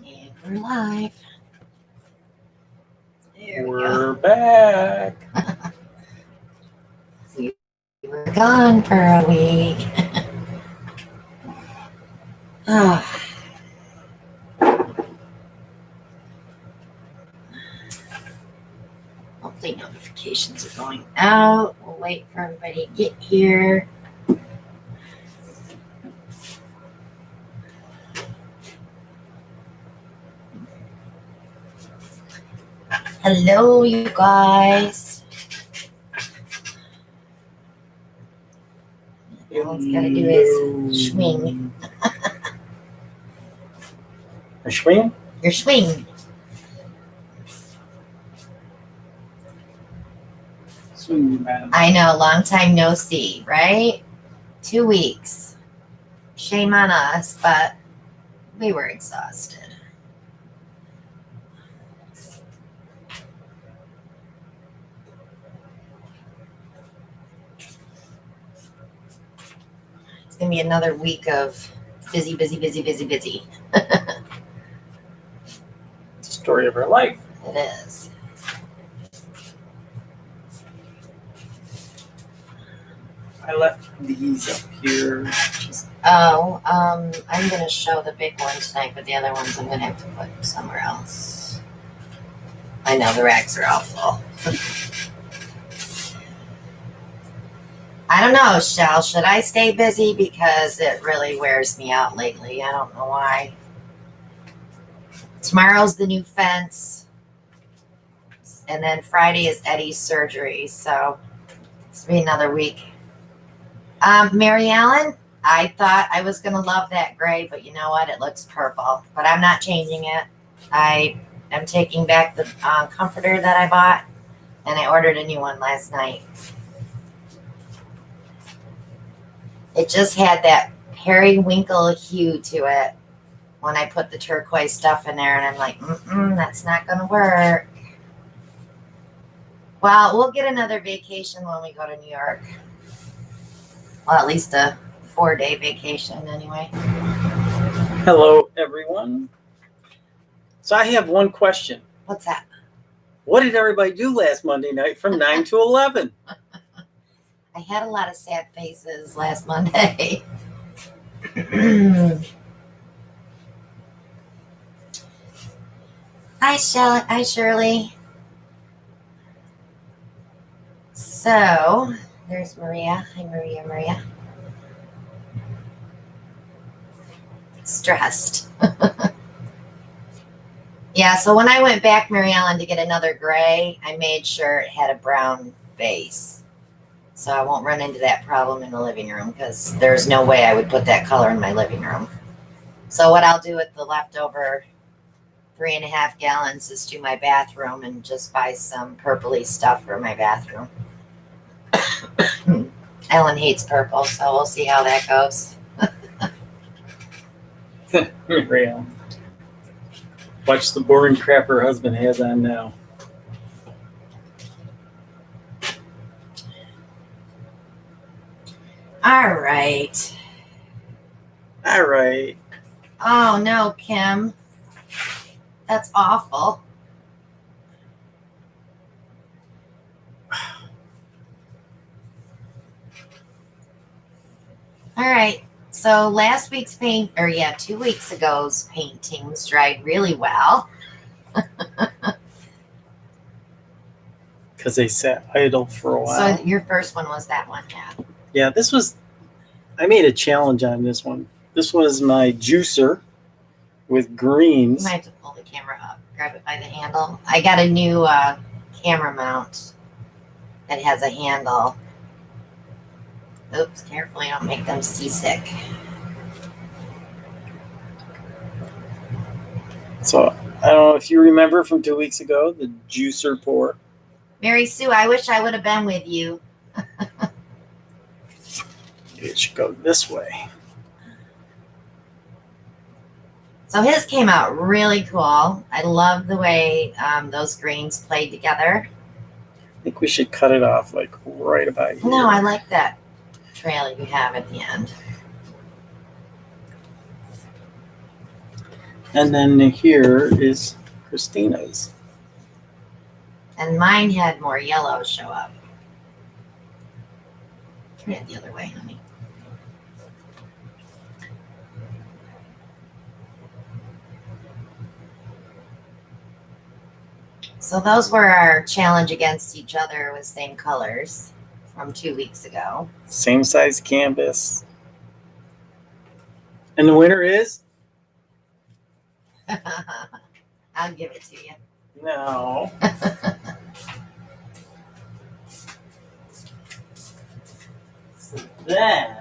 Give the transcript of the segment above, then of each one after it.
And we're live. We're back. We were gone for a week. Hopefully notifications are going out. We'll wait for everybody to get here. Hello, you guys. All it's got to do is swing. A swing? Your swing. Swing, man. I know, long time no see, right? 2 weeks. Shame on us, but we were exhausted. It's going to be another week of busy. Story of her life. It is. I left these up here. I'm going to show the big one tonight, but the other ones I'm going to have to put somewhere else. I know the racks are all full. I don't know, Shell. Should I stay busy? Because it really wears me out lately. I don't know why. Tomorrow's the new fence. And then Friday is Eddie's surgery. So it's going to be another week. Mary Ellen, I thought I was going to love that gray, but you know what? It looks purple. But I'm not changing it. I am taking back the comforter that I bought. And I ordered a new one last night. It just had that periwinkle hue to it when I put the turquoise stuff in there. And I'm like, that's not going to work. Well, we'll get another vacation when we go to New York. Well, at least a 4-day vacation anyway. Hello, everyone. So I have one question. What's that? What did everybody do last Monday night from 9 to 11? I had a lot of sad faces last Monday. Hi, Shirley. So, there's Maria. Hi, Maria. Stressed. Yeah, so when I went back, Mary Ellen, to get another gray, I made sure it had a brown base. So I won't run into that problem in the living room because there's no way I would put that color in my living room. So what I'll do with the leftover 3.5 gallons is do my bathroom and just buy some purpley stuff for my bathroom. Ellen hates purple, so we'll see how that goes. Real. Watch the boring crap her husband has on now. All right. Oh, no, Kim. That's awful. All right. So last week's 2 weeks ago's paintings dried really well. Because they sat idle for a while. So your first one was that one, yeah. Yeah, I made a challenge on this one. This was my juicer with greens. You might have to pull the camera up, grab it by the handle. I got a new camera mount that has a handle. Oops, carefully, don't make them seasick. So, I don't know if you remember from 2 weeks ago, the juicer pour. Mary Sue, I wish I would have been with you. It should go this way. So his came out really cool. I love the way those greens played together. I think we should cut it off like right about here. No, I like that trail you have at the end. And then here is Christina's. And mine had more yellow show up. Turn it the other way, honey. So those were our challenge against each other with same colors from 2 weeks ago. Same size canvas. And the winner is? I'll give it to you. No. So then,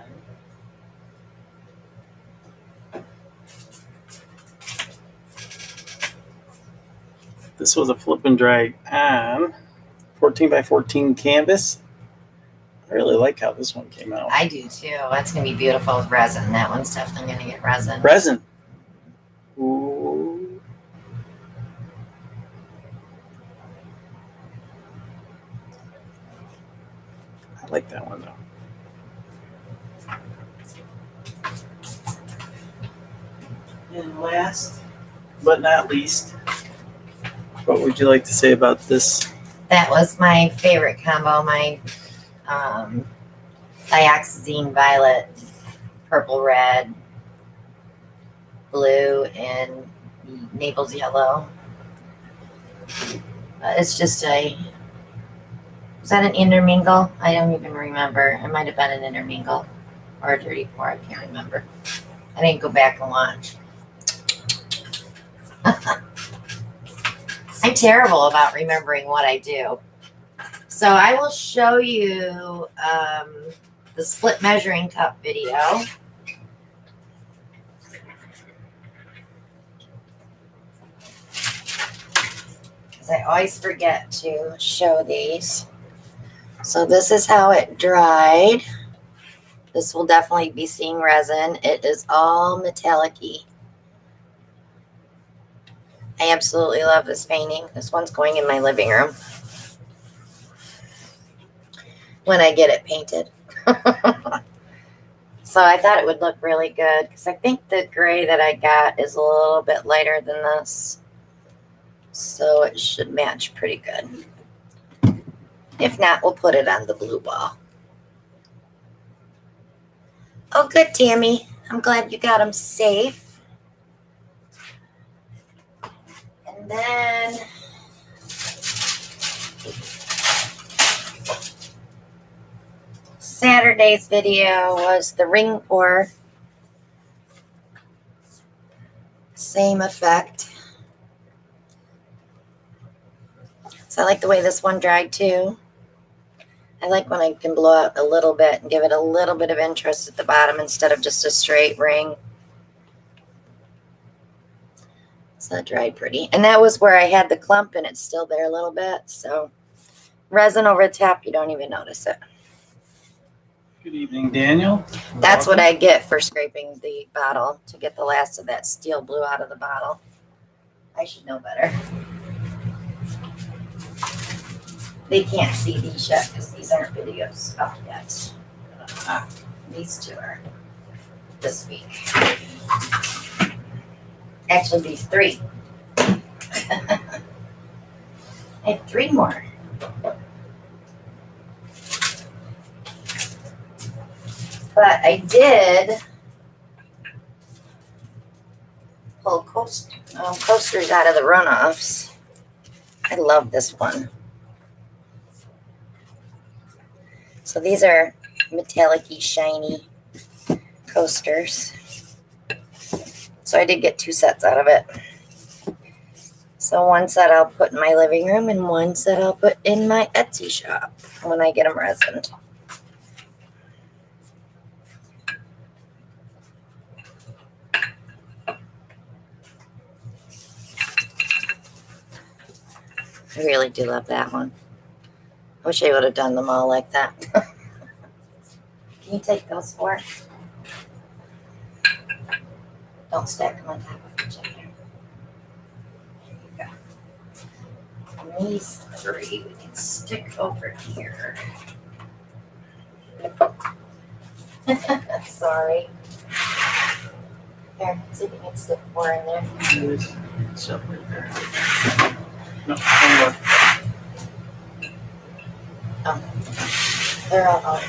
this was a flip and drag on 14 by 14 canvas. I really like how this one came out. I do too. That's going to be beautiful with resin. That one's definitely going to get resin. Resin. Ooh. I like that one though. And last but not least, what would you like to say about this? That was my favorite combo. My dioxazine violet, purple red, blue, and Naples yellow. It's just was that an intermingle? I don't even remember. It might have been an intermingle or a 34. I can't remember. I didn't go back and watch. I'm terrible about remembering what I do. So I will show you the split measuring cup video. Because I always forget to show these. So this is how it dried. This will definitely be seeing resin. It is all metallic-y. I absolutely love this painting. This one's going in my living room when I get it painted. So I thought it would look really good because I think the gray that I got is a little bit lighter than this. So it should match pretty good. If not, we'll put it on the blue wall. Oh, good, Tammy. I'm glad you got them safe. And then Saturday's video was the ring pour. Same effect. So I like the way this one dried too. I like when I can blow out a little bit and give it a little bit of interest at the bottom instead of just a straight ring. So that dried pretty. And that was where I had the clump and it's still there a little bit. So resin over the top, you don't even notice it. Good evening, Daniel. That's what I get for scraping the bottle to get the last of that steel blue out of the bottle. I should know better. They can't see these yet because these aren't videos up yet. These two are this week. Actually, these three. I have 3 more. But I did pull coasters out of the runoffs. I love this one. So these are metallic-y, shiny coasters. So I did get 2 sets out of it. So one set I'll put in my living room and one set I'll put in my Etsy shop when I get them resined. I really do love that one. I wish I would have done them all like that. Can you take those 4? Don't stack them on top of each other. There you go. And these 3 we can stick over here. Sorry. Here, see if you can stick 4 in there. There's stuff right there. No, one more. They're all out.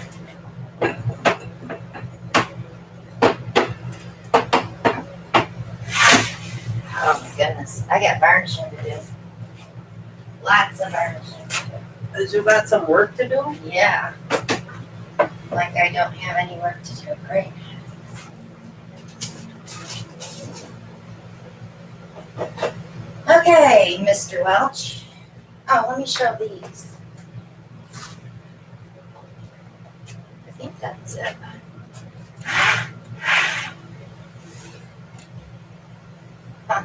Oh my goodness. I got varnishing to do. Lots of varnishing to do. Has you got some work to do? Yeah. Like I don't have any work to do, right? Okay, Mr. Welch. Oh, let me show these. I think that's it. Huh.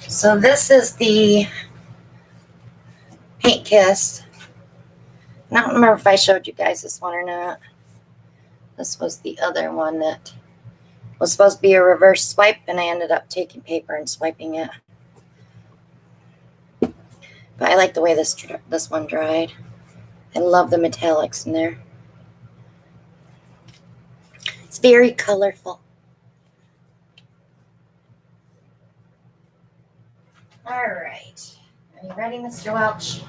So this is the Paint Kiss. I don't remember if I showed you guys this one or not. This was the other one that was supposed to be a reverse swipe, and I ended up taking paper and swiping it. But I like the way this one dried. I love the metallics in there. It's very colorful. All right. Are you ready, Mr. Welch?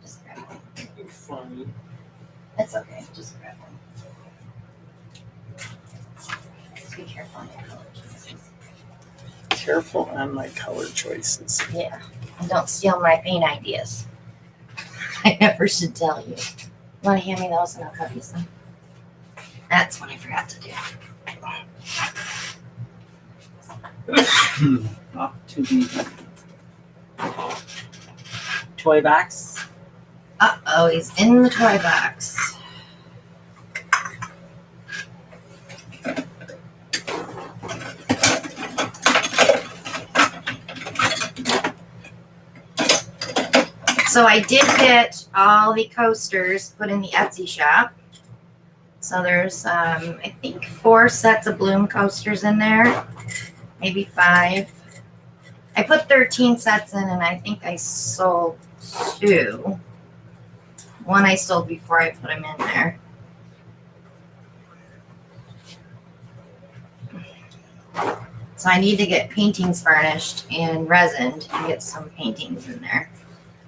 Just grab one. You're funny. It's okay. Just grab one. Just be careful on your color choices. Careful on my color choices. Yeah. And don't steal my paint ideas. I never should tell you. You want to hand me those and I'll cut you some? That's what I forgot to do. Off to the toy box. Uh-oh, he's in the toy box. So I did get all the coasters put in the Etsy shop. So there's, I think 4 sets of Bloom coasters in there. Maybe 5. I put 13 sets in, and I think I sold 2. One I sold before I put them in there. So I need to get paintings varnished and resined and get some paintings in there.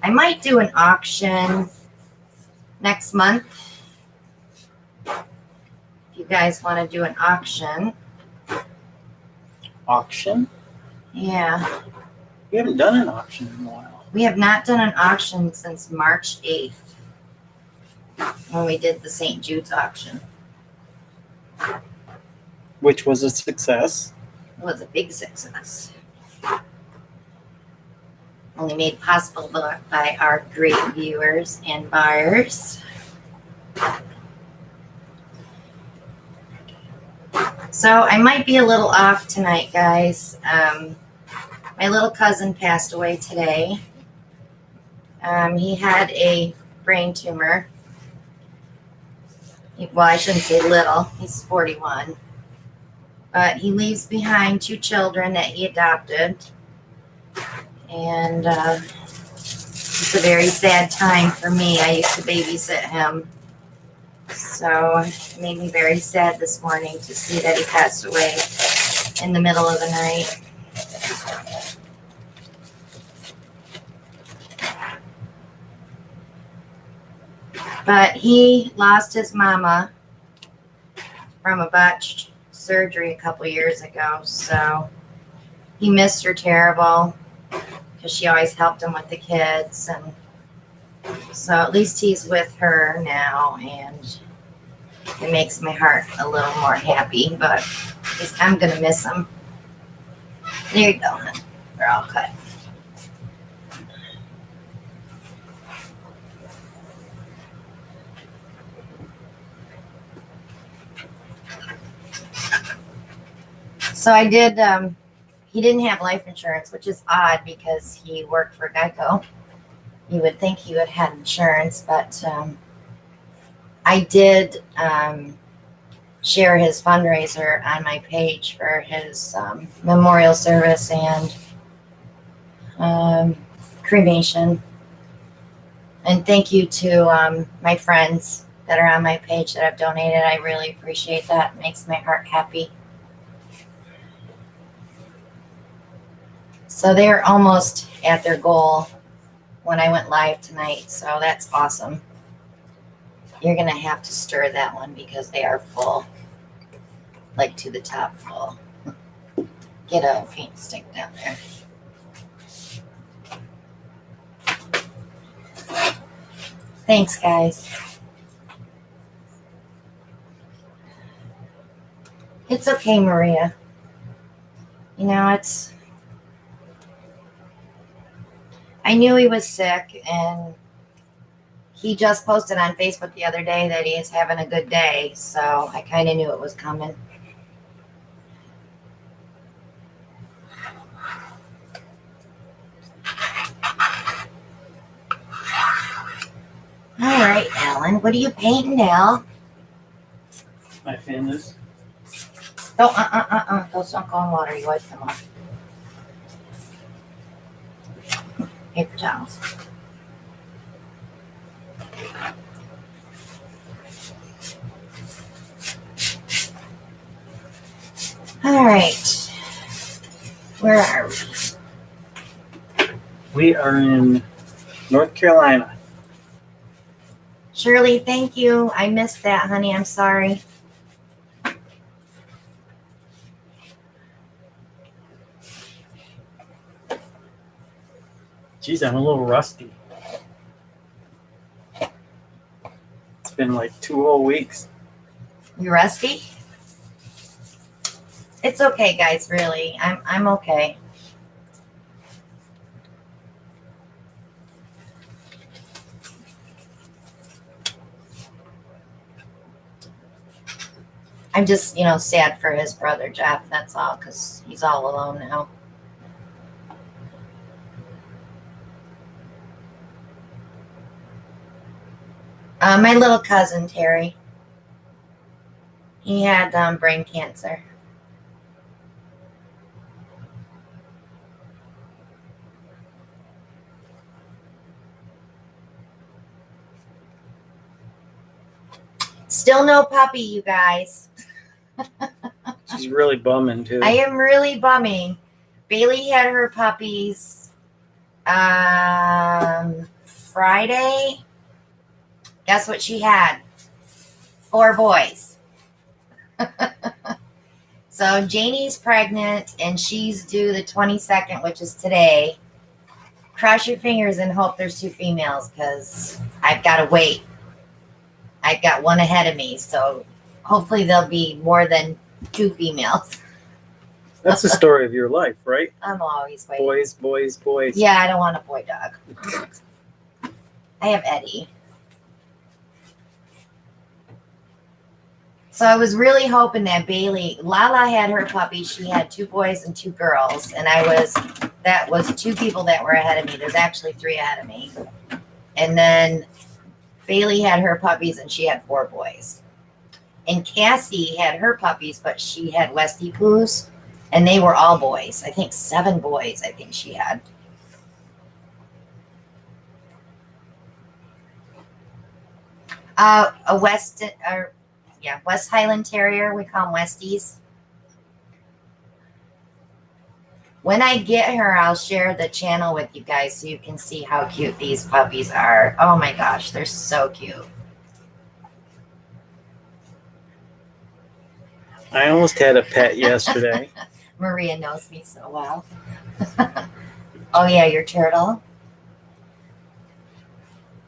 I might do an auction next month. If you guys want to do an auction. Auction? Yeah. We haven't done an auction in a while. We have not done an auction since March 8th when we did the St. Jude's auction. Which was a success. It was a big success. Only made possible by our great viewers and buyers. So I might be a little off tonight, guys. My little cousin passed away today. He had a brain tumor. Well, I shouldn't say little. He's 41. But he leaves behind 2 children that he adopted. And it's a very sad time for me. I used to babysit him. So it made me very sad this morning to see that he passed away in the middle of the night. But he lost his mama from a botched surgery a couple years ago. So he missed her terrible because she always helped him with the kids. And so at least he's with her now, and it makes my heart a little more happy, but I'm going to miss him. There you go, hon. They're all cut. So I did, he didn't have life insurance, which is odd because he worked for Geico. You would think he would have insurance, but I did share his fundraiser on my page for his memorial service and cremation. And thank you to my friends that are on my page that have donated. I really appreciate that. It makes my heart happy. So they're almost at their goal when I went live tonight. So that's awesome. You're going to have to stir that one because they are full, like to the top full. Get a paint stick down there. Thanks, guys. It's okay, Maria. You know, I knew he was sick, and he just posted on Facebook the other day that he is having a good day, so I kind of knew it was coming. All right, Alan, what are you painting now? My fingers. Oh, those don't go in water. You wipe them off. Paper towels. All right. Where are we? We are in North Carolina. Shirley, thank you. I missed that, honey. I'm sorry. Geez, I'm a little rusty. It's been like 2 whole weeks. You rusty? It's okay, guys, really. I'm okay. I'm just, sad for his brother Jeff. That's all, because he's all alone now. My little cousin Terry. He had brain cancer. Still no puppy, you guys. She's really bumming too. I am really bumming. Bailey had her puppies Friday. Guess what she had? 4 boys. So Janie's pregnant and she's due the 22nd, which is today. Cross your fingers and hope there's 2 females because I've got to wait. I've got one ahead of me, so hopefully there'll be more than 2 females. That's the story of your life, right? I'm always waiting. Boys, boys, boys. Yeah, I don't want a boy dog. I have Eddie. So I was really hoping that Lala had her puppy. She had 2 boys and 2 girls. And that was 2 people that were ahead of me. There's actually 3 ahead of me. And then Bailey had her puppies and she had 4 boys. And Cassie had her puppies, but she had Westie Poos. And they were all boys. I think 7 boys, I think she had. West Highland Terrier. We call them Westies. When I get her, I'll share the channel with you guys so you can see how cute these puppies are. Oh my gosh, they're so cute. I almost had a pet yesterday. Maria knows me so well. Oh yeah, your turtle.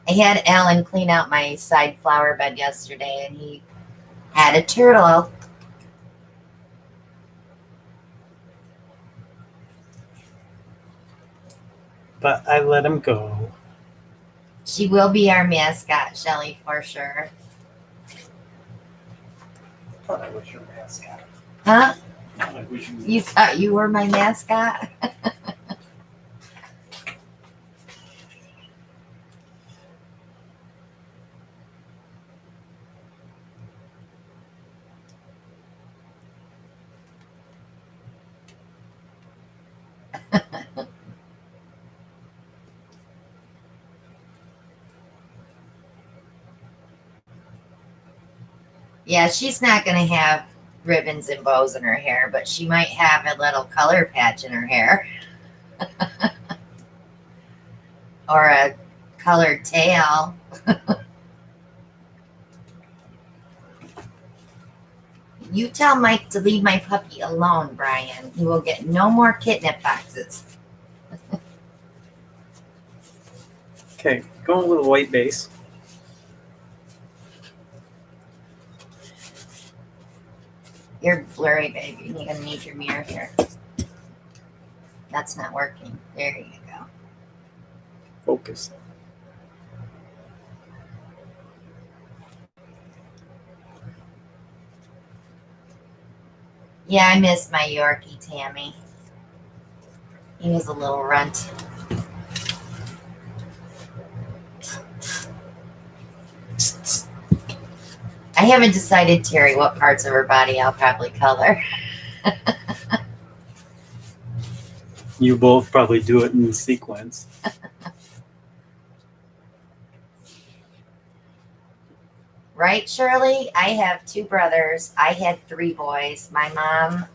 I had Alan clean out my side flower bed yesterday and he had a turtle. But I let him go. She will be our mascot, Shelly, for sure. I thought I was your mascot. Huh? I wish You thought you were my mascot? Yeah, she's not going to have ribbons and bows in her hair, but she might have a little color patch in her hair or a colored tail. You tell Mike to leave my puppy alone, Brian. He will get no more catnip boxes. Okay, going with a white base. You're blurry, baby. You're going to need your mirror here. That's not working. There you go. Focus. Yeah, I miss my Yorkie, Tammy. He was a little runt. I haven't decided, Terry, what parts of her body I'll probably color. You both probably do it in sequence. Right, Shirley? I have 2 brothers. I had 3 boys. My mom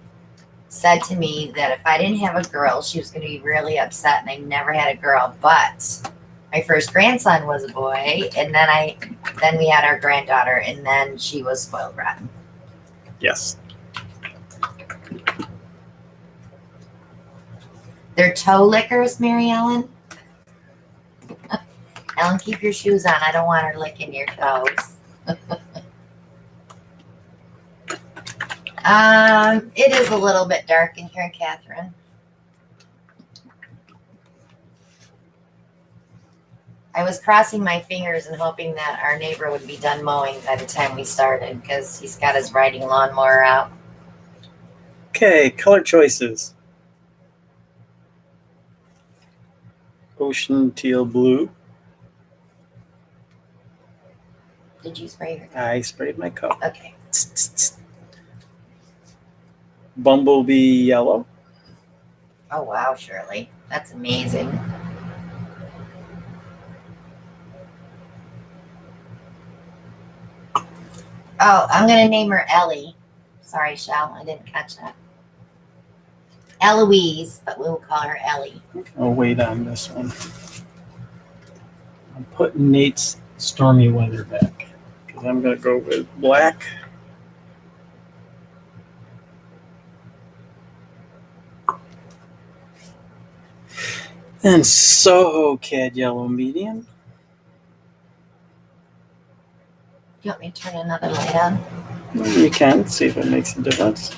said to me that if I didn't have a girl, she was going to be really upset, and I never had a girl. But my first grandson was a boy, and then we had our granddaughter, and then she was spoiled rotten. Yes. They're toe lickers, Mary Ellen. Ellen, keep your shoes on. I don't want her licking your toes. It is a little bit dark in here, Catherine. I was crossing my fingers and hoping that our neighbor would be done mowing by the time we started because he's got his riding lawnmower out. Okay, color choices. Ocean teal blue. Did you spray your cup? I sprayed my cup. Okay. Bumblebee yellow. Oh, wow, Shirley. That's amazing. Oh, I'm going to name her Ellie. Sorry, Shell. I didn't catch that. Eloise, but we'll call her Ellie. I'll wait on this one. I'm putting Nate's stormy weather back because I'm going to go with black. And Soho Cad yellow medium. You want me to turn another light on? You can see if it makes a difference.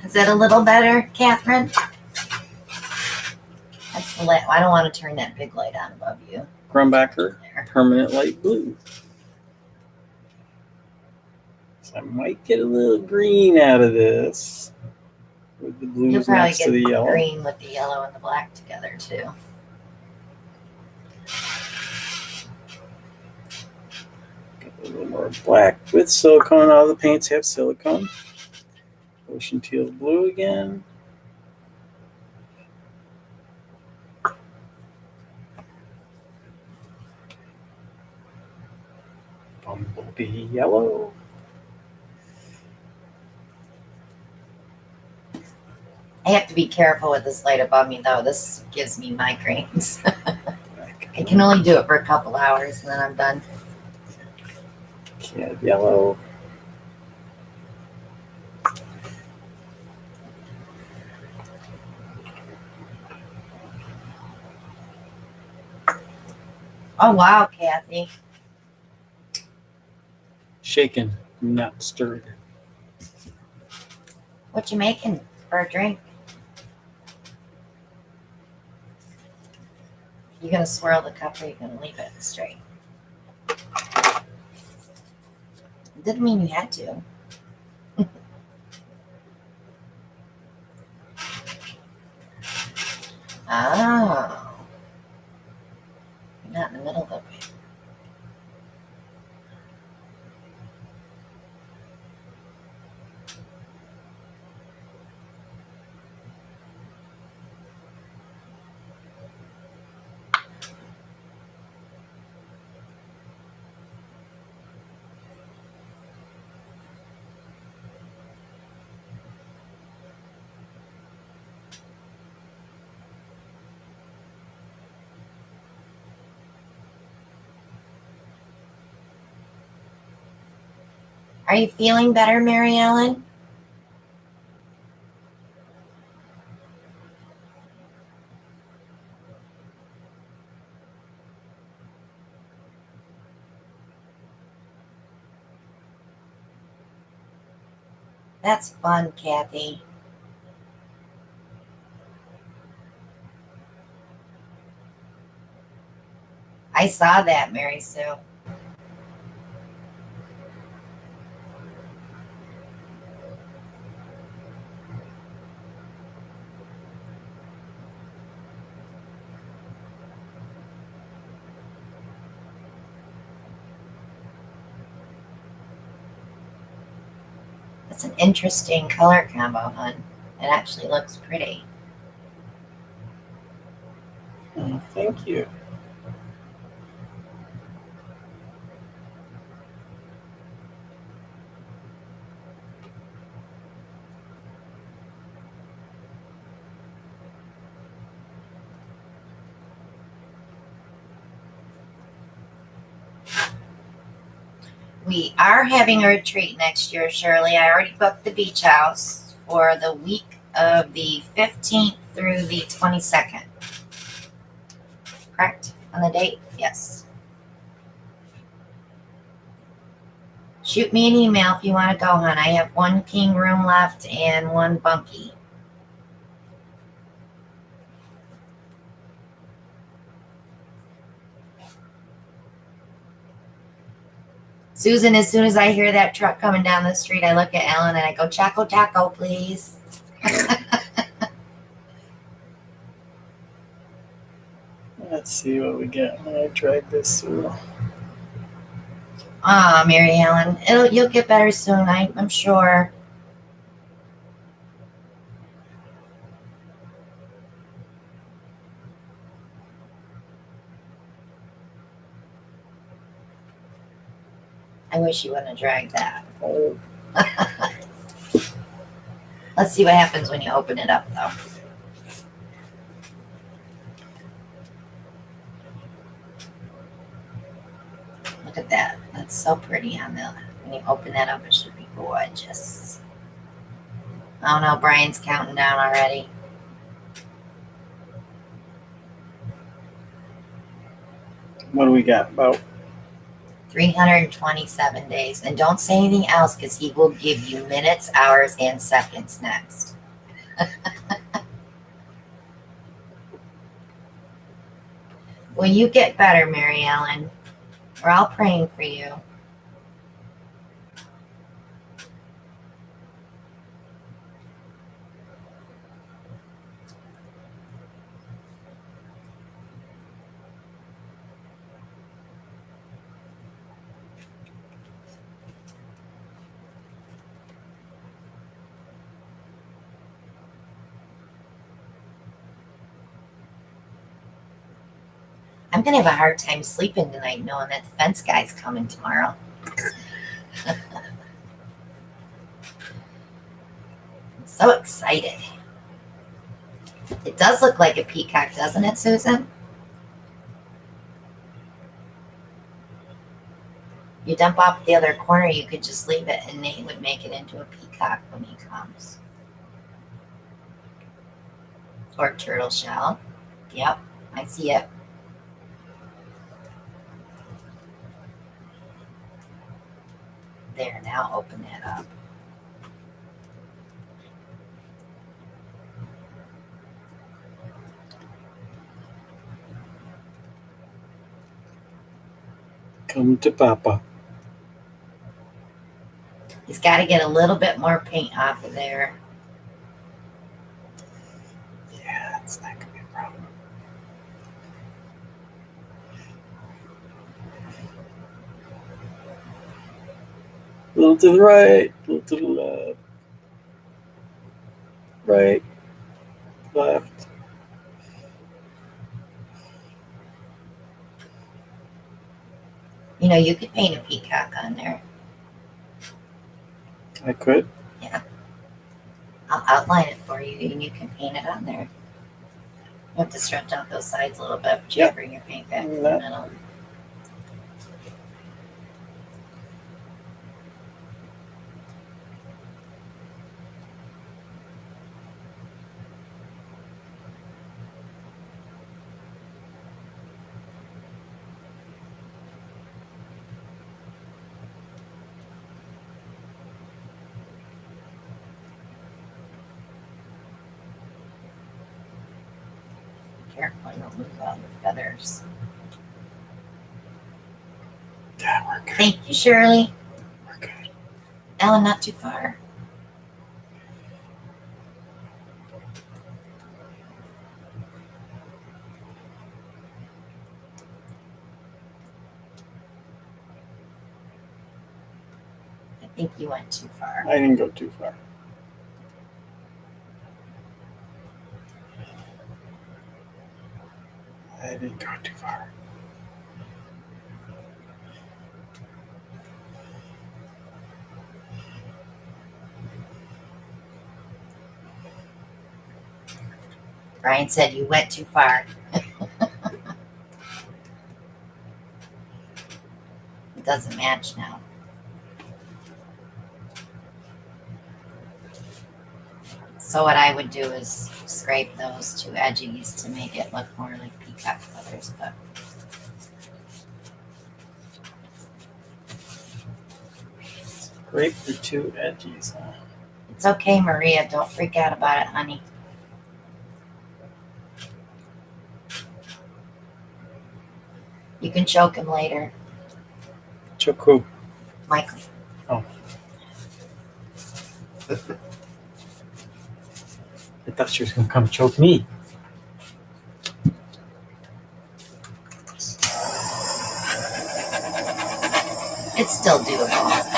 Is that a little better, Catherine? That's the light. I don't want to turn that big light on above you. Grumbacher There. permanent light blue. So I might get a little green out of this with the You'll blues probably next to the get yellow. green with the yellow and the black together, too. Get a little more black with silicone. All the paints have silicone. Ocean teal blue again. Bumblebee yellow. I have to be careful with this light above me, though. This gives me migraines. I can only do it for a couple hours, and then I'm done. Cad yellow. Oh, wow, Kathy. Shaken, not stirred. What you making for a drink? You gonna swirl the cup or you gonna leave it straight? Didn't mean you had to. Oh. You're not in the middle of it. Are you feeling better, Mary Ellen? That's fun, Kathy. I saw that, Mary Sue. It's an interesting color combo, hon. It actually looks pretty. Oh, thank you. We are having a retreat next year, Shirley. I already booked the beach house for the week of the 15th through the 22nd. Correct? On the date? Yes. Shoot me an email if you want to go, hon. I have one king room left and one bunkie. Susan, as soon as I hear that truck coming down the street, I look at Ellen and I go, Choco Taco, please. Let's see what we get when I drag this through. Ah, Mary Ellen, you'll get better soon, I'm sure. I wish you wouldn't have dragged that. Oh, Let's see what happens when you open it up, though. Look at that. That's so pretty on the. When you open that up, it should be gorgeous. Oh no, Brian's counting down already. what do we got? About 327 days. And don't say anything else because he will give you minutes, hours, and seconds next. Will you get better, Mary Ellen? We're all praying for you. I'm going to have a hard time sleeping tonight knowing that the fence guy's coming tomorrow. I'm so excited. It does look like a peacock, doesn't it, Susan? You dump off the other corner, you could just leave it and Nate would make it into a peacock when he comes. Or turtle shell. Yep, I see it. There, now open that up. come to Papa. He's got to get a little bit more paint off of there. Yeah, it's not gonna be a problem. A little to the right, a little to the left. Right, left. You know, you could paint a peacock on there. I could. Yeah. I'll outline it for you and you can paint it on there. You have to stretch out those sides a little bit, but you Yep. gotta bring your paint back to the That- middle. careful, you don't lose all your feathers. Yeah, we're good. Thank you, Shirley. We're good. Ellen, not too far. I think you went too far. I didn't go too far. I didn't go too far. Brian said you went too far. It doesn't match now. So what I would do is scrape those two edges to make it look more like peacock feathers, but Scrape the two edges. Huh? it's okay, Maria. Don't freak out about it, honey. You can choke him later, Choke who? Michael. Oh. I thought she was going to come choke me. It's still doable.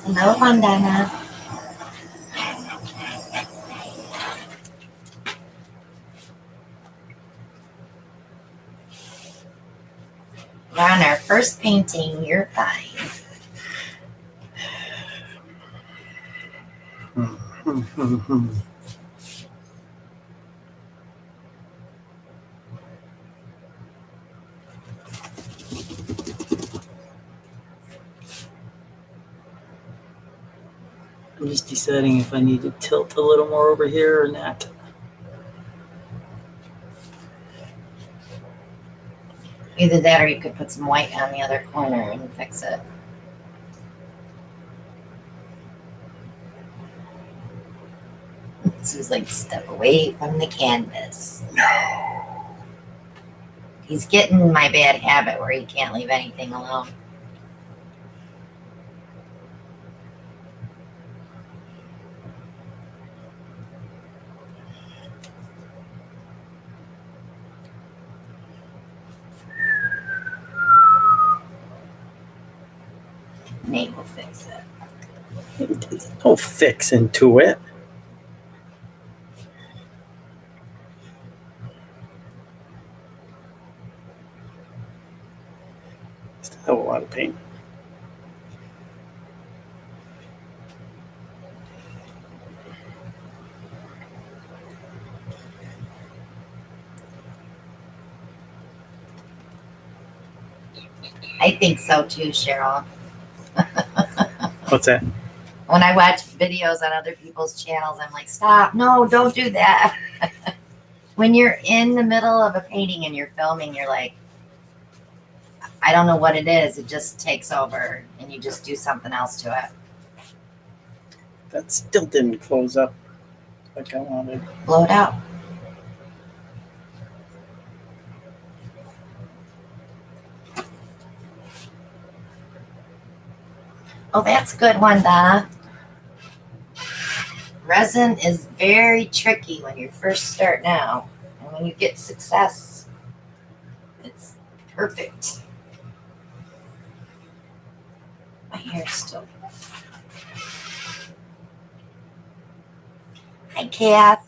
Hello, Vandana. We're on our first painting. You're fine. I'm just deciding if I need to tilt a little more over here or not. Either that or you could put some white on the other corner and fix it. Sue's like, step away from the canvas. No. He's getting my bad habit where he can't leave anything alone. Nate will fix it. There's no fixing to it. Still have a lot of paint. I think so too, Cheryl. What's that? When I watch videos on other people's channels, I'm like, stop, no, don't do that. When you're in the middle of a painting and you're filming, you're like, I don't know what it is. It just takes over and you just do something else to it. That still didn't close up like I wanted. Blow it out. Oh, that's a good one, Donna. Resin is very tricky when you're first starting out. And when you get success, it's perfect. My hair's still. Hi, Kath.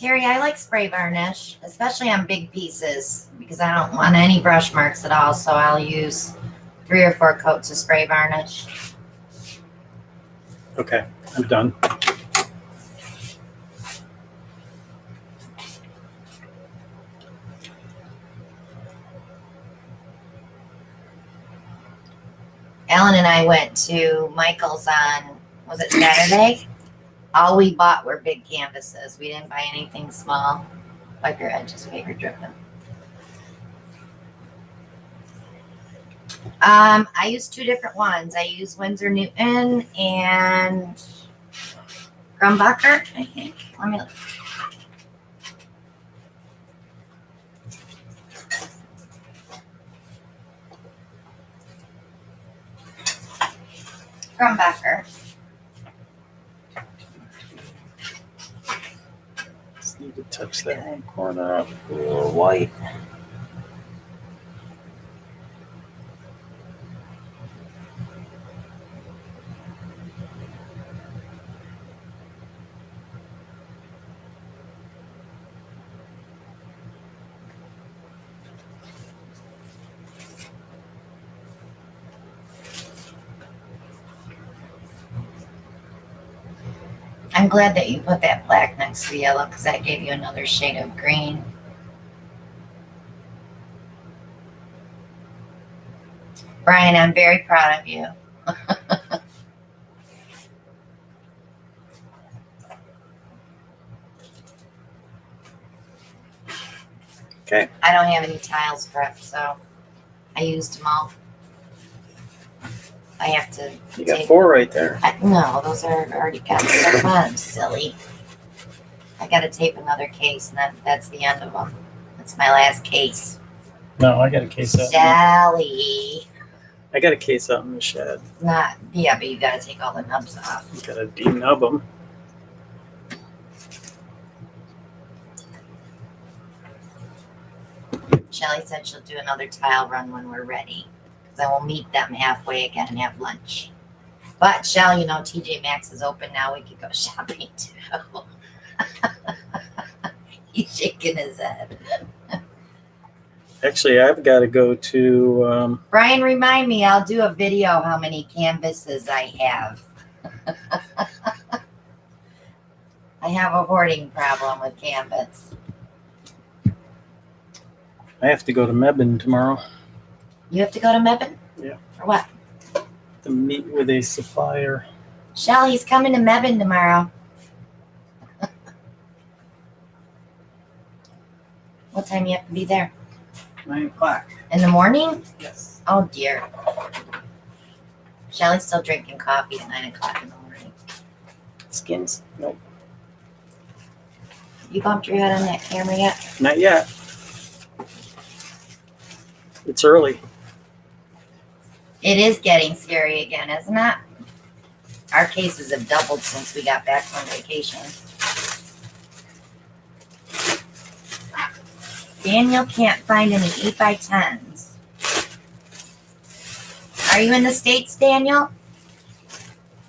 Terry, I like spray varnish, especially on big pieces because I don't want any brush marks at all. So I'll use 3 or 4 coats of spray varnish. Okay, I'm done. Alan and I went to Michael's on, was it Saturday? All we bought were big canvases. We didn't buy anything small. Wipe your edges, paper dripping. I use 2 different ones. I use Winsor Newton and Grumbacher, I think. Let me look. Grumbacher. Just need to touch that one corner up a little white. I'm glad that you put that black next to the yellow because that gave you another shade of green. Brian, I'm very proud of you. Okay. I don't have any tiles prepped, so I used them all. I have to. You got 4 right there. No, those are already got. I'm silly. I got to tape another case, and that's the end of them. That's my last case. No, I got a case out. Sally. I got a case out in the shed. Not, yeah, but you got to take all the nubs off. You gotta denub them. Shelly said she'll do another tile run when we're ready. Because I will meet them halfway again and have lunch. But Shelly, you know, TJ Maxx is open now. We could go shopping too. He's shaking his head. Actually, I've got to go to. Brian, remind me. I'll do a video how many canvases I have. I have a hoarding problem with canvas. I have to go to Mebane tomorrow You have to go to Mebane? Yeah. For what? to meet with a supplier. Shelly's coming to Mebane tomorrow. What time you have to be there? 9 o'clock. In the morning? Yes. Oh dear. Shelly's still drinking coffee at 9 o'clock in the morning. Skins? Nope. You bumped your head on that camera yet? Not yet. It's early. It is getting scary again, isn't it? Our cases have doubled since we got back from vacation. Daniel can't find any 8x10s. Are you in the States, Daniel?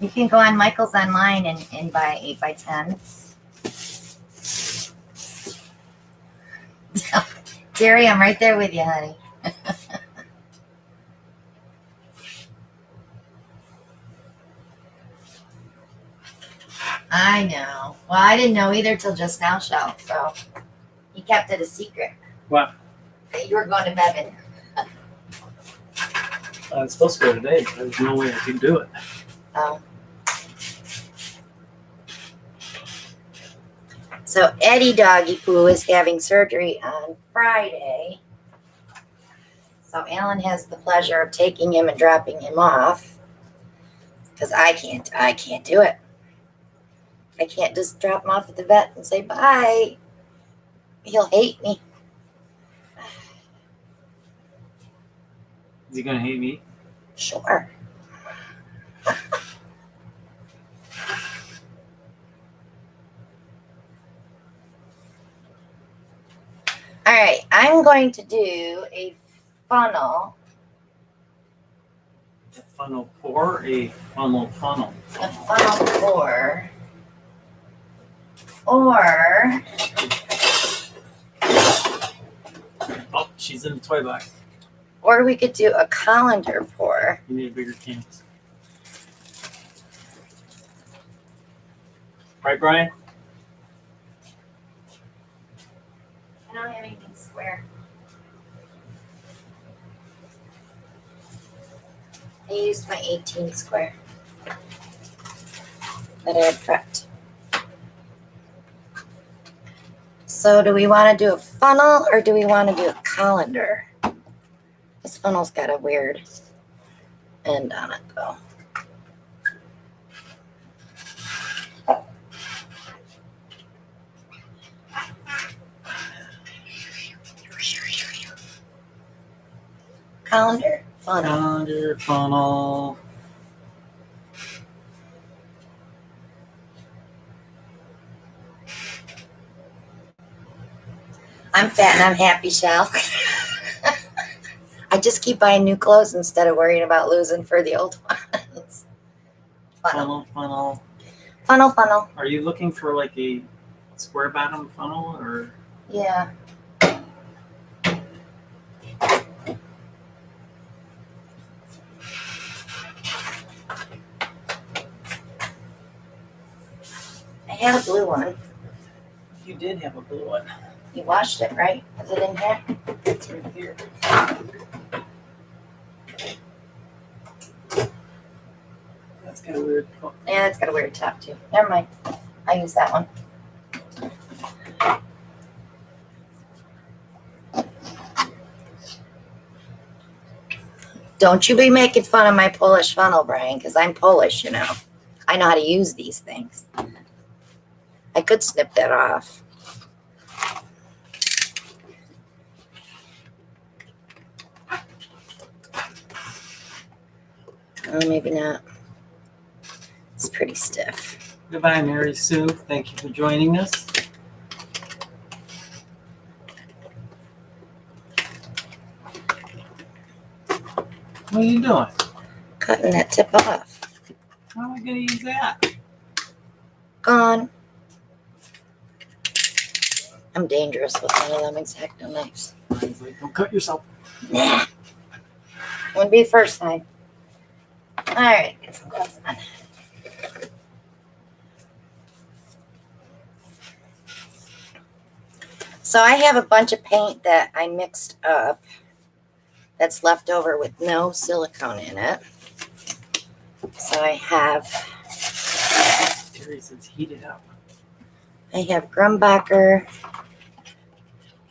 You can go on Michael's online and buy 8x10s. Terry, I'm right there with you, honey. I know. Well, I didn't know either till just now, Shell. So he kept it a secret. What? That you were going to Mebane. I was supposed to go today, but there's no way I could do it. Oh. So Eddie Doggy Poo is having surgery on Friday. So Alan has the pleasure of taking him and dropping him off. Because I can't do it. I can't just drop him off at the vet and say bye. He'll hate me. Is he gonna hate me? Sure. All right, I'm going to do a funnel. A funnel pour, a funnel. A funnel pour. Or Oh, she's in the toy box. we could do a colander pour. You need a bigger canvas. Right, Brian? I don't have anything square. I used my 18 square that I had prepped. So do we want to do a funnel or do we want to do a colander? This funnel's got a weird end on it though. Colander, funnel. Calendar, funnel. I'm fat and I'm happy, Shell. I just keep buying new clothes instead of worrying about losing for the old ones. Funnel. Funnel. Funnel, funnel. Are you looking for like a square bottom funnel or? Yeah. I had a blue one. You did have a blue one. You washed it, right? Is it in here? It's right here. That's kind of weird. Oh, Yeah, it's got a weird top too. Never mind. I use that one. Don't you be making fun of my Polish funnel, Brian, because I'm Polish, you know. I know how to use these things. I could snip that off. Oh, maybe not. It's pretty stiff. Goodbye, Mary Sue. Thank you for joining us. What are you doing? Cutting that tip off. How am I going to use that? Gone. I'm dangerous with one of them X-Acto knives. Brian's like, don't cut yourself. Nah. Wouldn't be the first time. All right, get some gloves on. So I have a bunch of paint that I mixed up that's left over with no silicone in it. So I have Terry says heat it up. Grumbacher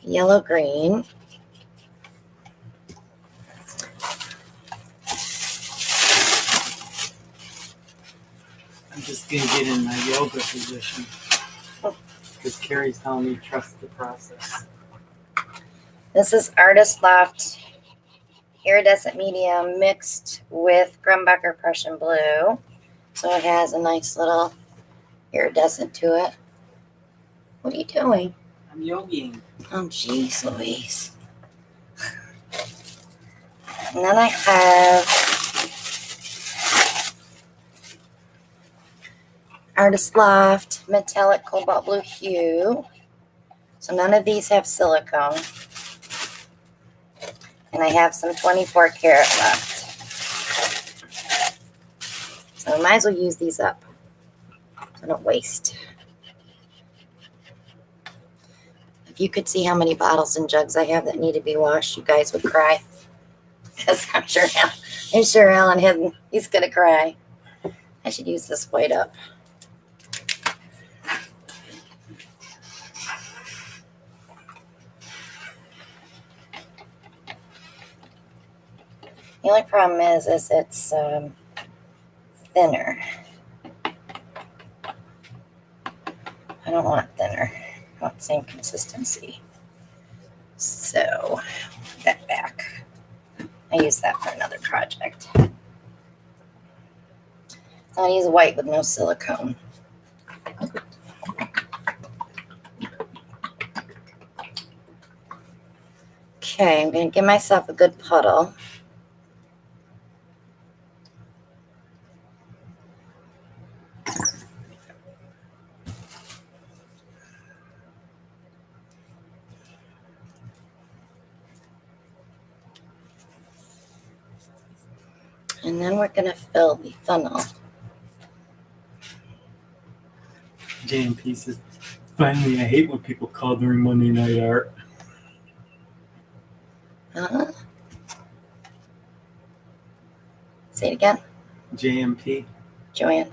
yellow green. I'm just going to get in my yoga position. Because Carrie's telling me trust the process. This is Artist Loft iridescent medium mixed with Grumbacher Prussian blue. So it has a nice little iridescent to it. What are you doing? I'm yogiing. Oh, jeez Louise. And then I have Artist Loft metallic cobalt blue hue. So none of these have silicone. And I have some 24 karat left. So I might as well use these up. So I don't waste. If you could see how many bottles and jugs I have that need to be washed, you guys would cry. Because I'm sure Alan he's going to cry. I should use this white up. The only problem is it's thinner. I don't want thinner. I want the same consistency. So, put that back. I use that for another project. I'll use white with no silicone. Okay, I'm going to give myself a good puddle. And then we're going to fill the funnel. JMP says, finally, I hate when people call during Monday Night Art. Say it again. JMP. Joanne.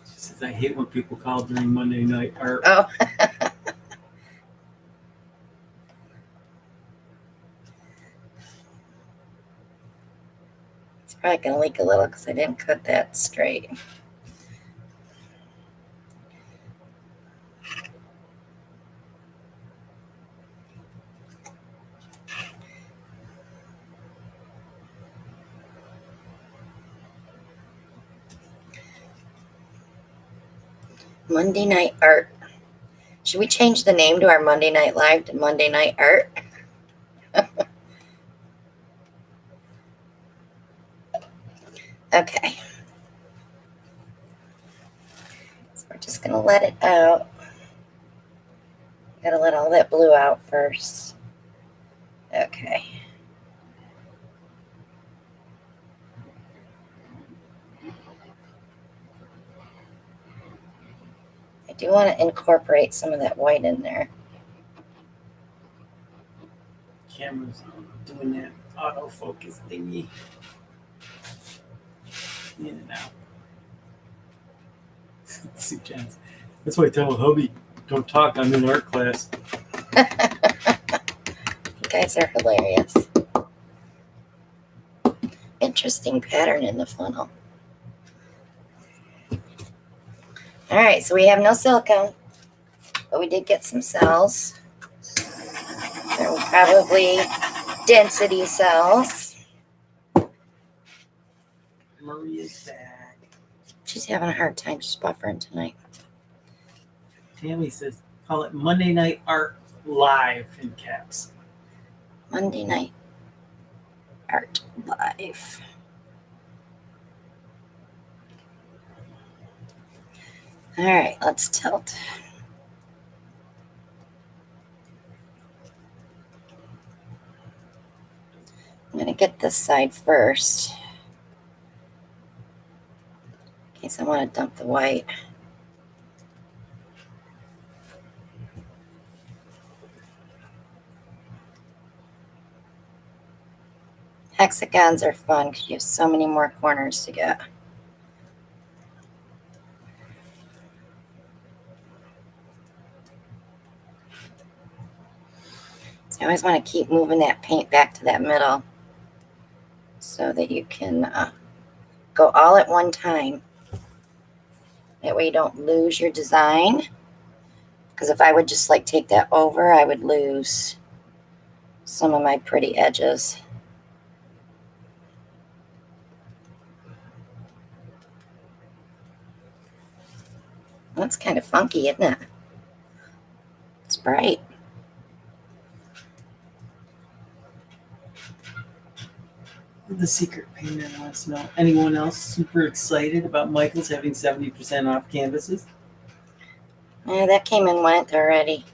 She says, I hate when people call during Monday Night Art. Oh. It's probably going to leak a little because I didn't cut that straight. Monday Night Art. Should we change the name to our Monday Night Live to Monday Night Art? Okay. So we're just going to let it out. Got to let all that blue out first. Okay. I do want to incorporate some of that white in there. Camera's doing that autofocus thingy. In and out. See, Chance. That's why I tell hubby, don't talk, I'm in art class. You guys are hilarious. Interesting pattern in the funnel. All right, so we have no silicone, but we did get some cells. They're probably density cells. Maria's back. She's having a hard time just buffering tonight. Tammy says, call it Monday Night Art Live in caps. Monday Night Art Live. All right, let's tilt. I'm going to get this side first, in case I want to dump the white. Hexagons are fun because you have so many more corners to get. So I always want to keep moving that paint back to that middle so that you can go all at one time. That way you don't lose your design. Because if I would just like take that over, I would lose some of my pretty edges. That's kind of funky, isn't it? It's bright. The secret painter wants to know, anyone else super excited about Michael's having 70% off canvases? Yeah, that came and went already.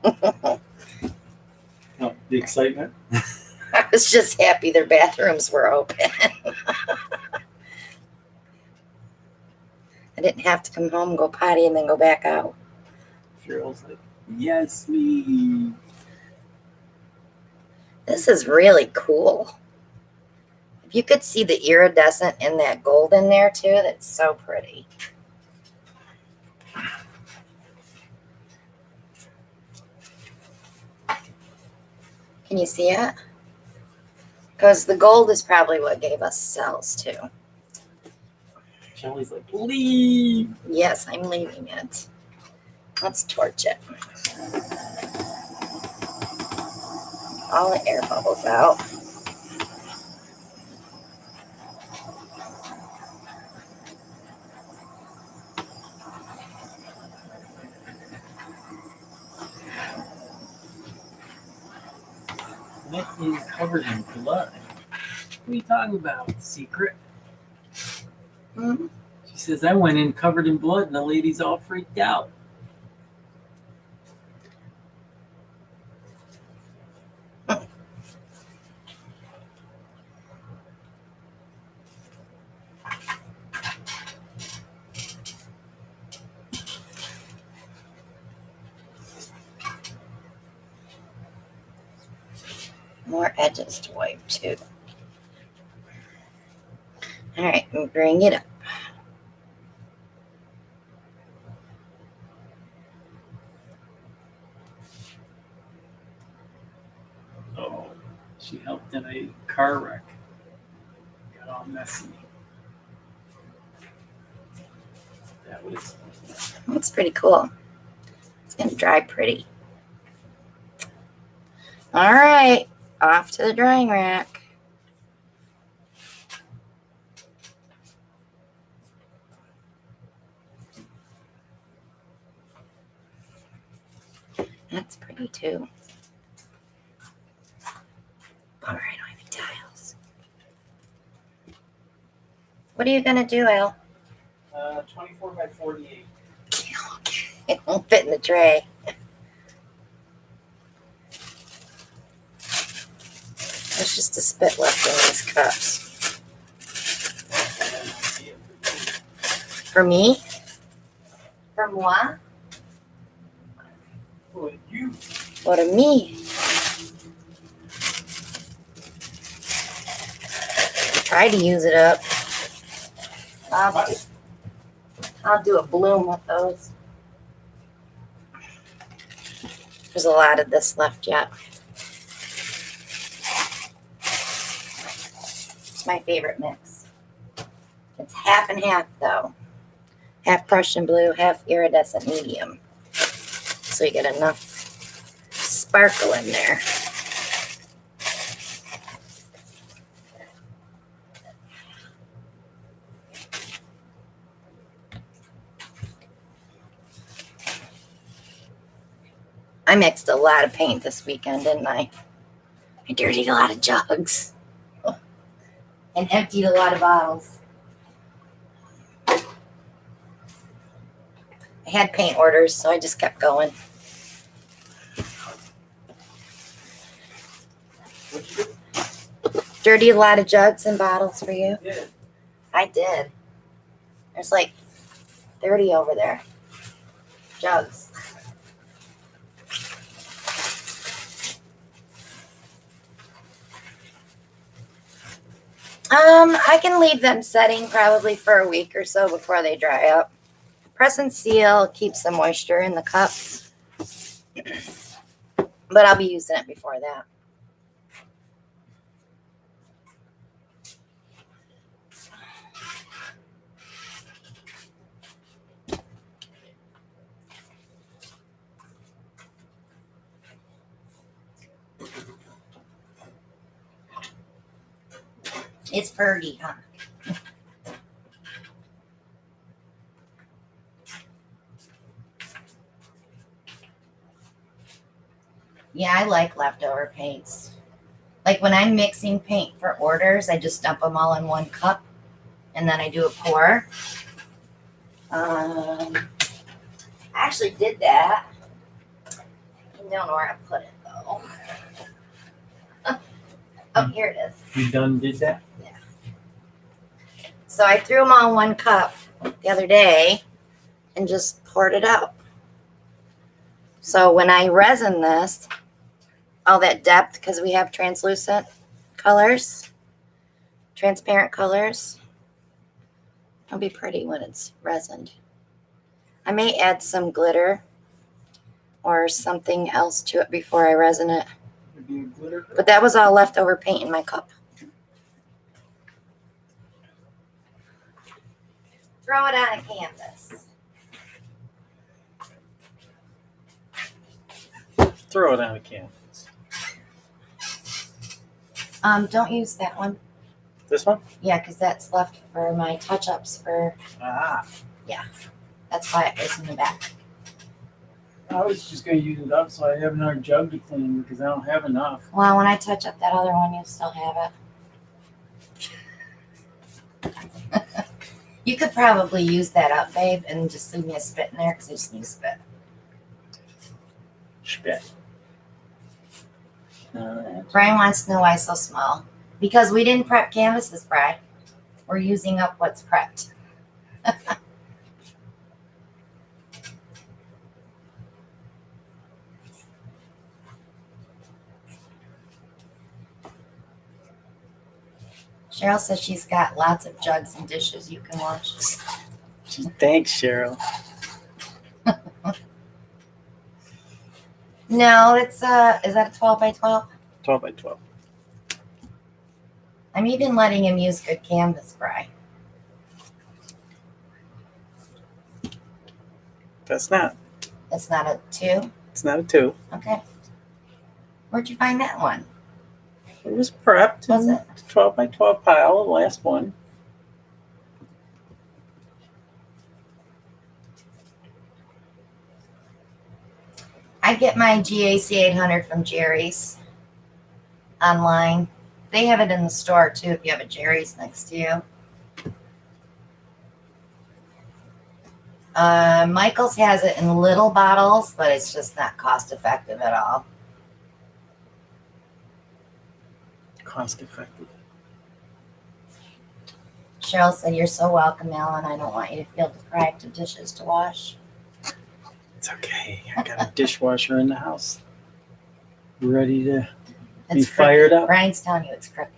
Oh, the excitement? I was just happy their bathrooms were open. I didn't have to come home, go potty, and then go back out. Cheryl's like, yes, me. This is really cool. If you could see the iridescent in that gold in there too, that's so pretty. Can you see it? Because the gold is probably what gave us cells too. Shelly's like, leave. Yes, I'm leaving it. Let's torch it. All the air bubbles out. That is covered in blood. What are you talking about, secret? Mm-hmm. She says, I went in covered in blood and the lady's all freaked out. More edges to wipe too. All right, and bring it up. Oh, she helped in a car wreck. Got all messy. That was. That's pretty cool. It's gonna dry pretty. All right, off to the drying rack. That's pretty too. Bummer, I don't have any tiles. What are you gonna do, Al? 24 by 48. It won't fit in the tray. There's just a spit left in these cups. For me? For moi? For you. What of me? Tried to use it up. I'll do a bloom with those. There's a lot of this left yet. It's my favorite mix. It's half and half though. Half Prussian blue, half iridescent medium. So you get enough sparkle in there. I mixed a lot of paint this weekend, didn't I? I dirtied a lot of jugs. And emptied a lot of bottles. I had paint orders, so I just kept going. What'd you do? Dirtied a lot of jugs and bottles for you. Yeah. I did. There's like 30 over there. Jugs. I can leave them setting probably for a week or so before they dry up. Press and seal keeps the moisture in the cup. But I'll be using it before that. It's pretty, huh? Yeah, I like leftover paints. Like when I'm mixing paint for orders, I just dump them all in one cup and then I do a pour. I actually did that. I don't know where I put it though. Oh, here it is. You done did that? So I threw them all in one cup the other day and just poured it out. So when I resin this, all that depth, because we have translucent colors, transparent colors, it'll be pretty when it's resined. I may add some glitter or something else to it before I resin it. Maybe a glitter. But that was all leftover paint in my cup. Throw it on a canvas. Throw it on a canvas. Don't use that one. This one? Yeah, because that's left for my touch-ups for, that's why it goes in the back. I was just going to use it up so I have another jug to clean because I don't have enough. Well, when I touch up that other one, you'll still have it. You could probably use that up, babe, and just leave me a spit in there because I just need a spit. Spit. Brian wants to know why so small. Because we didn't prep canvases, Brian. We're using up what's prepped. Cheryl says she's got lots of jugs and dishes you can wash. Thanks, Cheryl. No, it's is that a 12 by 12? 12 by 12. I'm even letting him use good canvas spray. That's not. It's not a 2? It's not a 2. Okay. Where'd you find that one? It was prepped. Was in it? the 12 by 12 pile, the last one. I get my GAC 800 from Jerry's online. They have it in the store too if you have a Jerry's next to you. Michael's has it in little bottles, but it's just not cost effective at all. Cost effective. Cheryl said, "You're so welcome, Alan. I don't want you to feel deprived of dishes to wash." It's okay. I got a dishwasher in the house. Ready to be It's fired crooked. up. Brian's telling you it's crooked.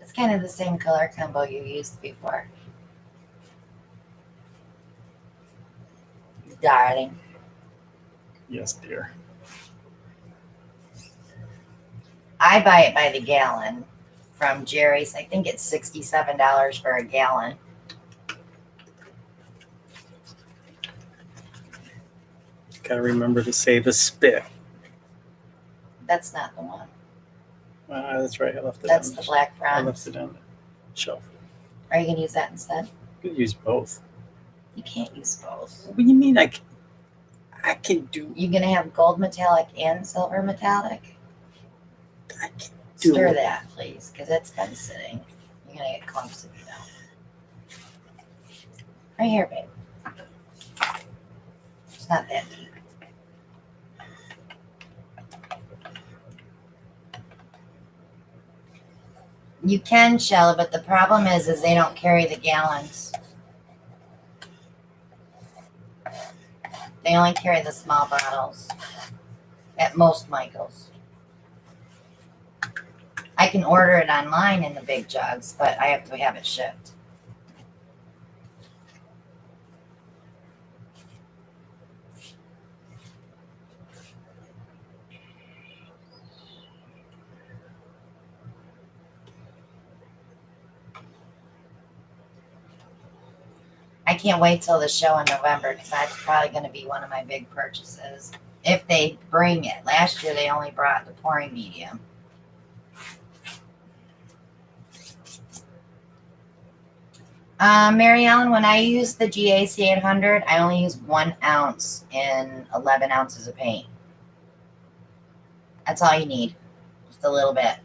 It's kind of the same color combo you used before. Darling. Yes, dear. I buy it by the gallon from Jerry's. I think it's $67 for a gallon. Gotta remember to save a spit. That's not the one. That's right. I left it That's on the black I left bronze. it on the shelf. Are you going to use that instead? You could use both. You can't use both. What do you mean I can do You're going to have gold metallic and silver metallic? I can do Stir it. that, please, because it's been sitting. You're going to get clumps of it now. Right here, babe. It's not that deep. You can shell, but the problem is they don't carry the gallons. They only carry the small bottles at most Michael's. I can order it online in the big jugs, but I have to have it shipped. I can't wait till the show in November because that's probably going to be one of my big purchases. If they bring it. Last year they only brought the pouring medium. Mary Ellen, when I use the GAC 800, I only use 1 ounce in 11 ounces of paint. That's all you need. Just a little bit.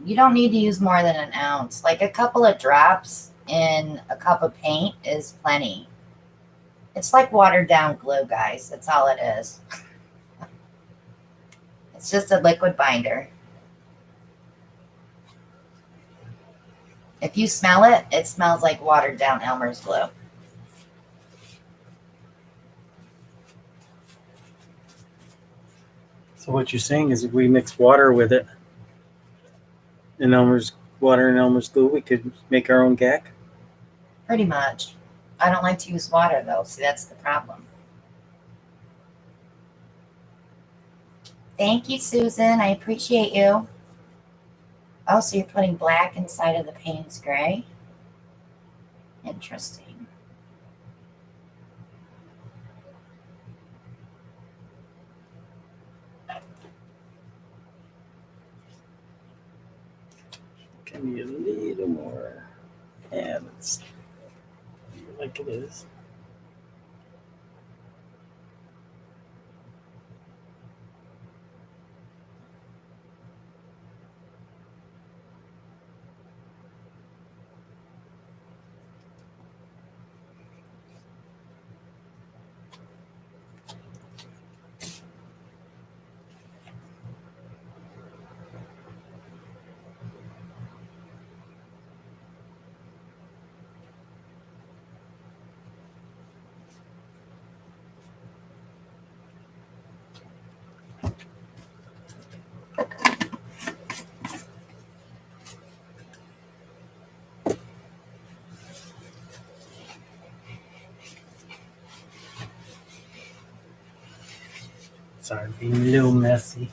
You don't need to use more than an ounce. Like a couple of drops in a cup of paint is plenty. It's like watered down glue, guys. That's all it is. It's just a liquid binder. If you smell it, it smells like watered down Elmer's glue. So what you're saying is if we mix water with it and water and Elmer's glue, we could make our own gack? Pretty much. I don't like to use water though. See, that's the problem. Thank you, Susan. I appreciate you. Oh, so you're putting black inside of the Payne's Gray? Interesting. Can be a little more. Yeah, that's like it is. Sorry, being a little messy.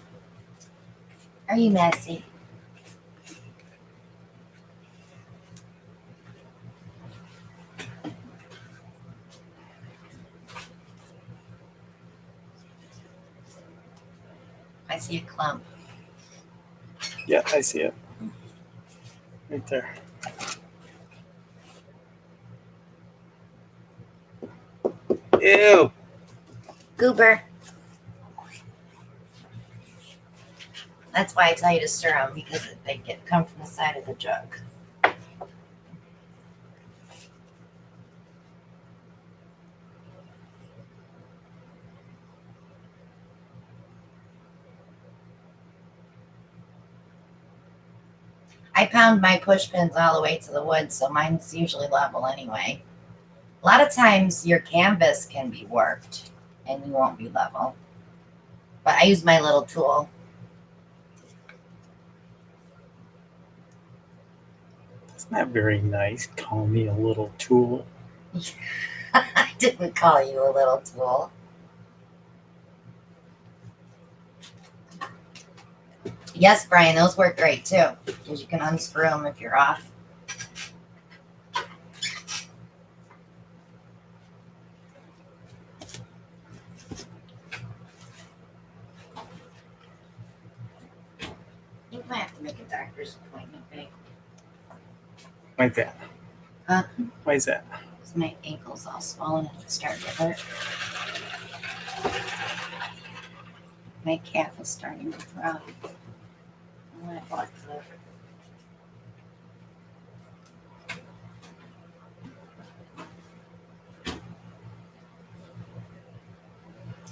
Are you messy? I see a clump. Yeah, I see it. Right there. Ew. Goober. That's why I tell you to stir them, because they come from the side of the jug. I pound my push pins all the way to the wood, so mine's usually level anyway. A lot of times your canvas can be warped and you won't be level. But I use my little tool. That's not very nice. Call me a little tool. I didn't call you a little tool. Yes, Brian, those work great too, because you can unscrew them if you're off. You might have to make a doctor's appointment, babe. Why's that? Huh? Why's that? Because my ankle's all swollen and it's starting to hurt. My calf is starting to throb. My blood flow.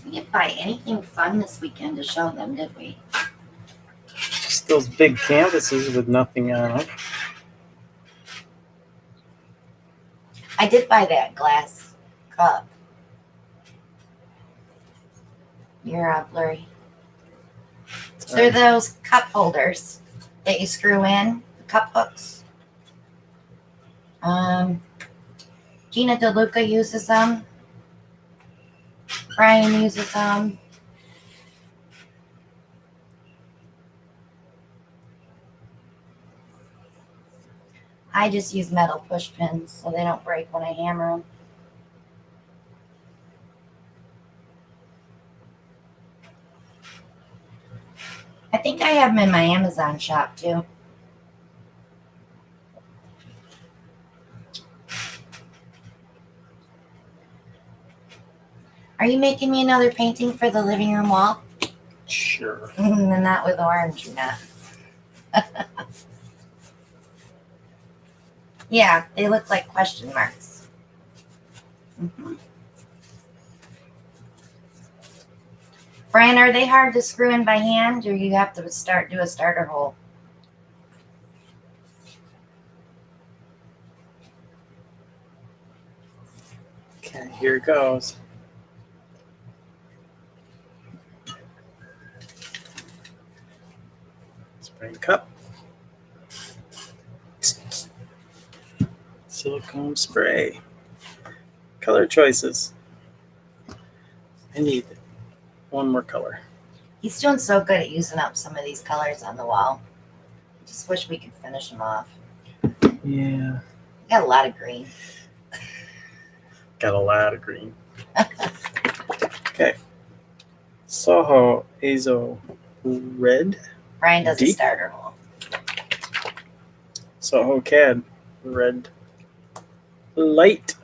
We didn't buy anything fun this weekend to show them, did we? Just those big canvases with nothing on them. I did buy that glass cup. You're blurry. So they're those cup holders that you screw in, the cup hooks. Gina DeLuca uses them. Brian uses them. I just use metal push pins so they don't break when I hammer them. I think I have them in my Amazon shop too. Are you making me another painting for the living room wall? Sure. And not with orange, you're not. Yeah, they look like question marks. Mm-hmm. Brian, are they hard to screw in by hand, or you have to do a starter hole? Okay, here it goes. Spray cup. Silicone spray. Color choices. I need one more color. He's doing so good at using up some of these colors on the wall. Just wish we could finish them off. Yeah. We got a lot of green. Got a lot of green. Okay. Soho Azo Red. Brian does a Deep. starter hole. Soho Cad Red Light.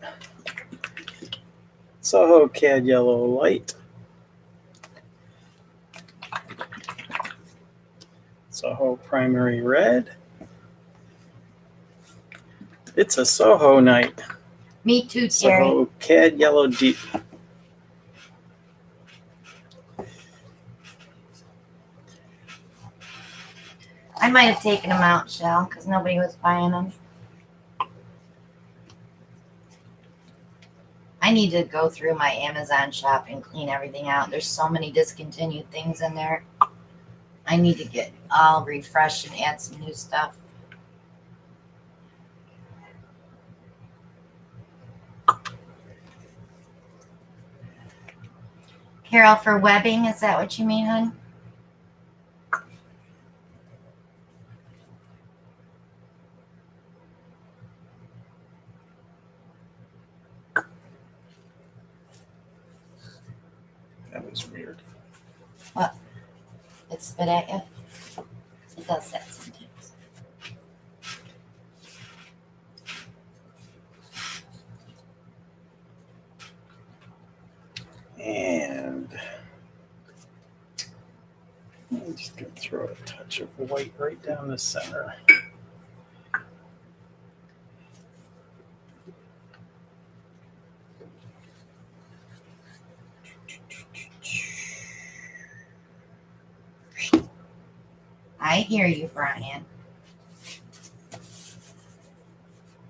Soho Cad Yellow Light. Soho Primary Red. It's a Soho night. Me too, Terry. Soho Cad Yellow Deep. I might have taken them out, Shell, because nobody was buying them. I need to go through my Amazon shop and clean everything out. There's so many discontinued things in there. I need to get all refreshed and add some new stuff. Carol, for webbing, is that what you mean, hon? That was weird. It spit at you? It does that sometimes. And I'm just going to throw a touch of white right down the center. I hear you, Brian.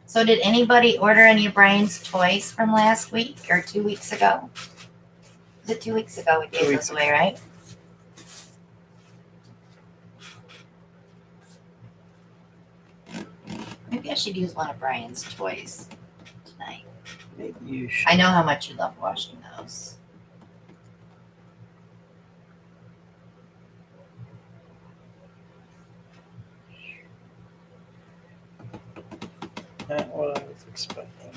So did anybody order any of Brian's toys from last week or 2 weeks ago? Was it 2 weeks ago we gave those away, right? Maybe I should use one of Brian's toys tonight. Maybe you should. I know how much you love washing those. Not what I was expecting.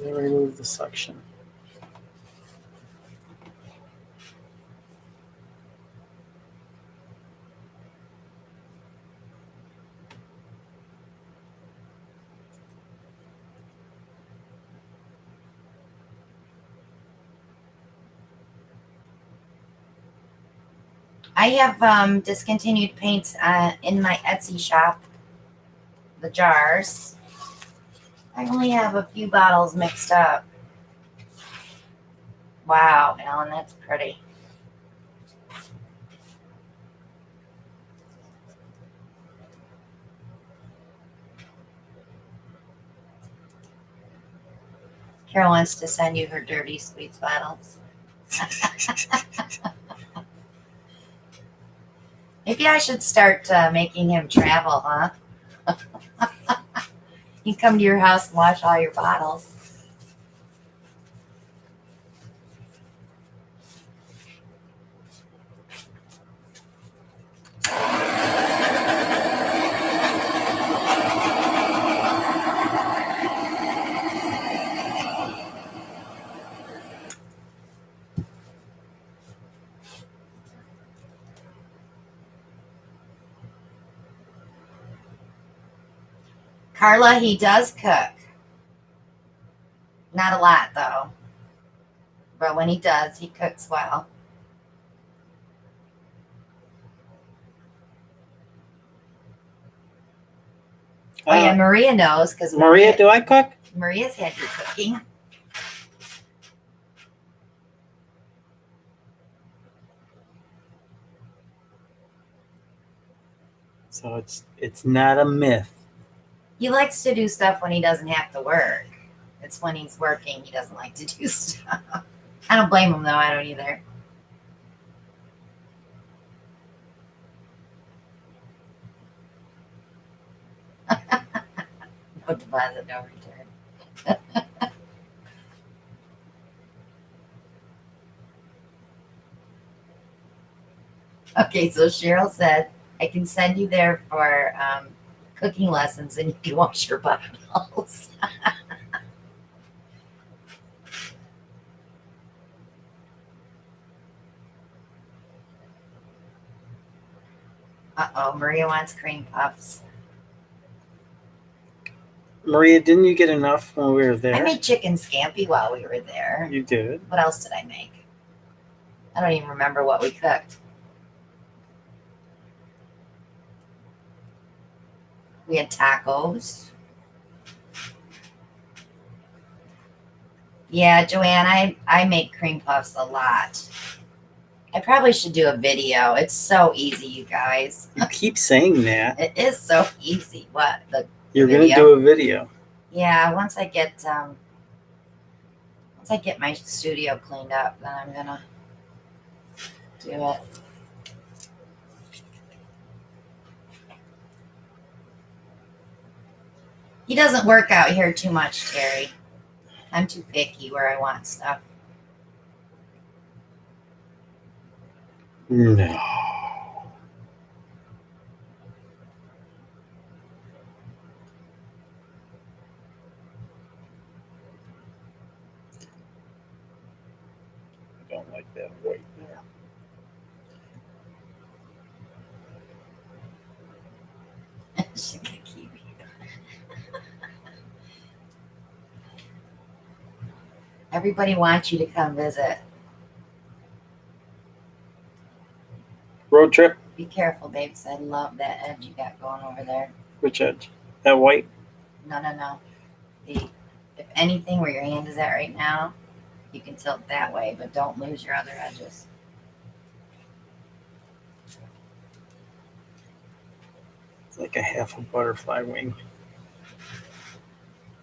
They remove the suction. I have discontinued paints in my Etsy shop. The jars. I only have a few bottles mixed up. Wow, Alan, that's pretty. Carol wants to send you her dirty sweets bottles. Maybe I should start making him travel, huh? He come to your house and wash all your bottles. Carla, he does cook. Not a lot, though. But when he does, he cooks well. Oh, yeah, Maria knows because Maria, do I cook? Maria's had you cooking. So it's not a myth. He likes to do stuff when he doesn't have to work. It's when he's working he doesn't like to do stuff. I don't blame him, though. I don't either. No deposit, no return. Okay, so Cheryl said, I can send you there for cooking lessons and you can wash your bottles. Uh-oh, Maria wants cream puffs. Maria, didn't you get enough when we were there? I made chicken scampi while we were there. You did. What else did I make? I don't even remember what we cooked. We had tacos. Yeah, Joanne, I make cream puffs a lot. I probably should do a video. It's so easy, you guys. You keep saying that. It is so easy. What? You're going to do a video. Yeah, once I get my studio cleaned up, then I'm gonna do it. He doesn't work out here too much, Terry. I'm too picky where I want stuff. No. I don't like that white there. She's gonna keep you. Everybody wants you to come visit. Road trip? Be careful, babe, 'cause I love that edge you got going over there. Which edge? That white? No. If anything, where your hand is at right now, you can tilt that way, but don't lose your other edges. It's like a half a butterfly wing.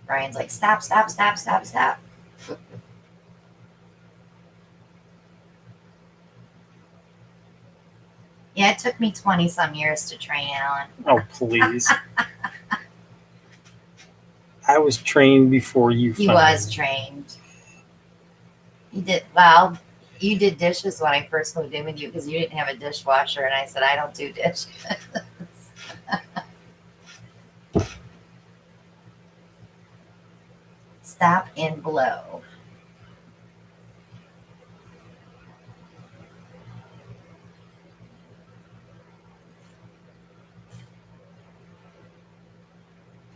Brian's like, stop. Yeah, it took me 20 some years to train Alan. Oh, please. I was trained before you. He was trained. You did dishes when I first moved in with you because you didn't have a dishwasher, and I said, I don't do dishes. Stop and blow.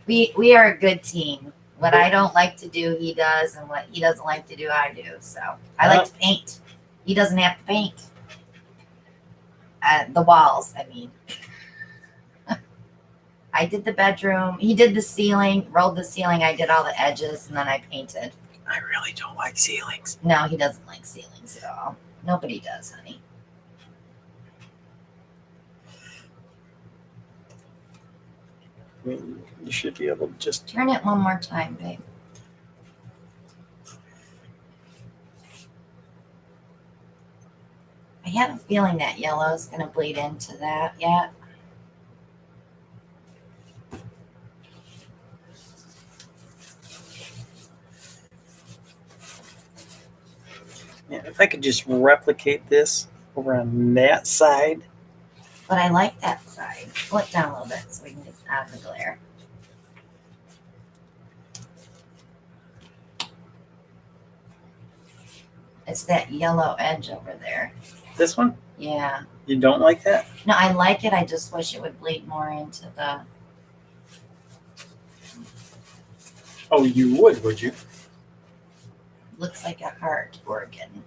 We are a good team. What I don't like to do, he does, and what he doesn't like to do, I do. So I like to paint. He doesn't have to paint. The walls, I mean. I did the bedroom. He did the ceiling, rolled the ceiling. I did all the edges, and then I painted. I really don't like ceilings. No, he doesn't like ceilings at all. Nobody does, honey. I mean, you should be able to just. Turn it one more time, babe. I have a feeling that yellow is going to bleed into that yet. Yeah, if I could just replicate this over on that side. But I like that side. Pull it down a little bit so we can get out of the glare. It's that yellow edge over there. This one? Yeah. You don't like that? No, I like it. I just wish it would bleed more into the... Oh, you would you? Looks like a heart organ.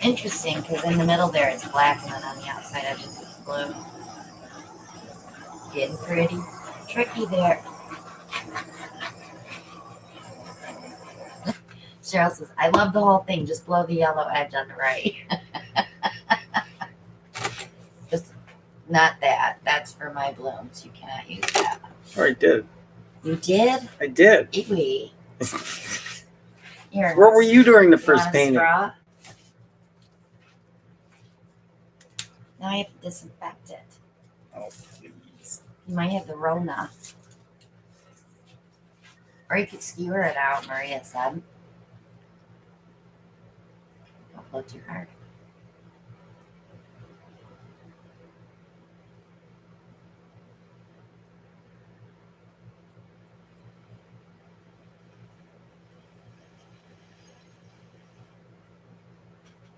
Interesting, because in the middle there it's black, and then on the outside edges it's blue. Getting pretty tricky there. Cheryl says, I love the whole thing. Just blow the yellow edge on the right. Just not that. That's for my blooms. You cannot use that. Oh, I did. You did? I did. Eewee. Here, Where were you during the you first want a painting? straw? Now I have to disinfect it. Oh, please. You might have the Rona. Or you could skewer it out, Maria said. Don't blow too hard.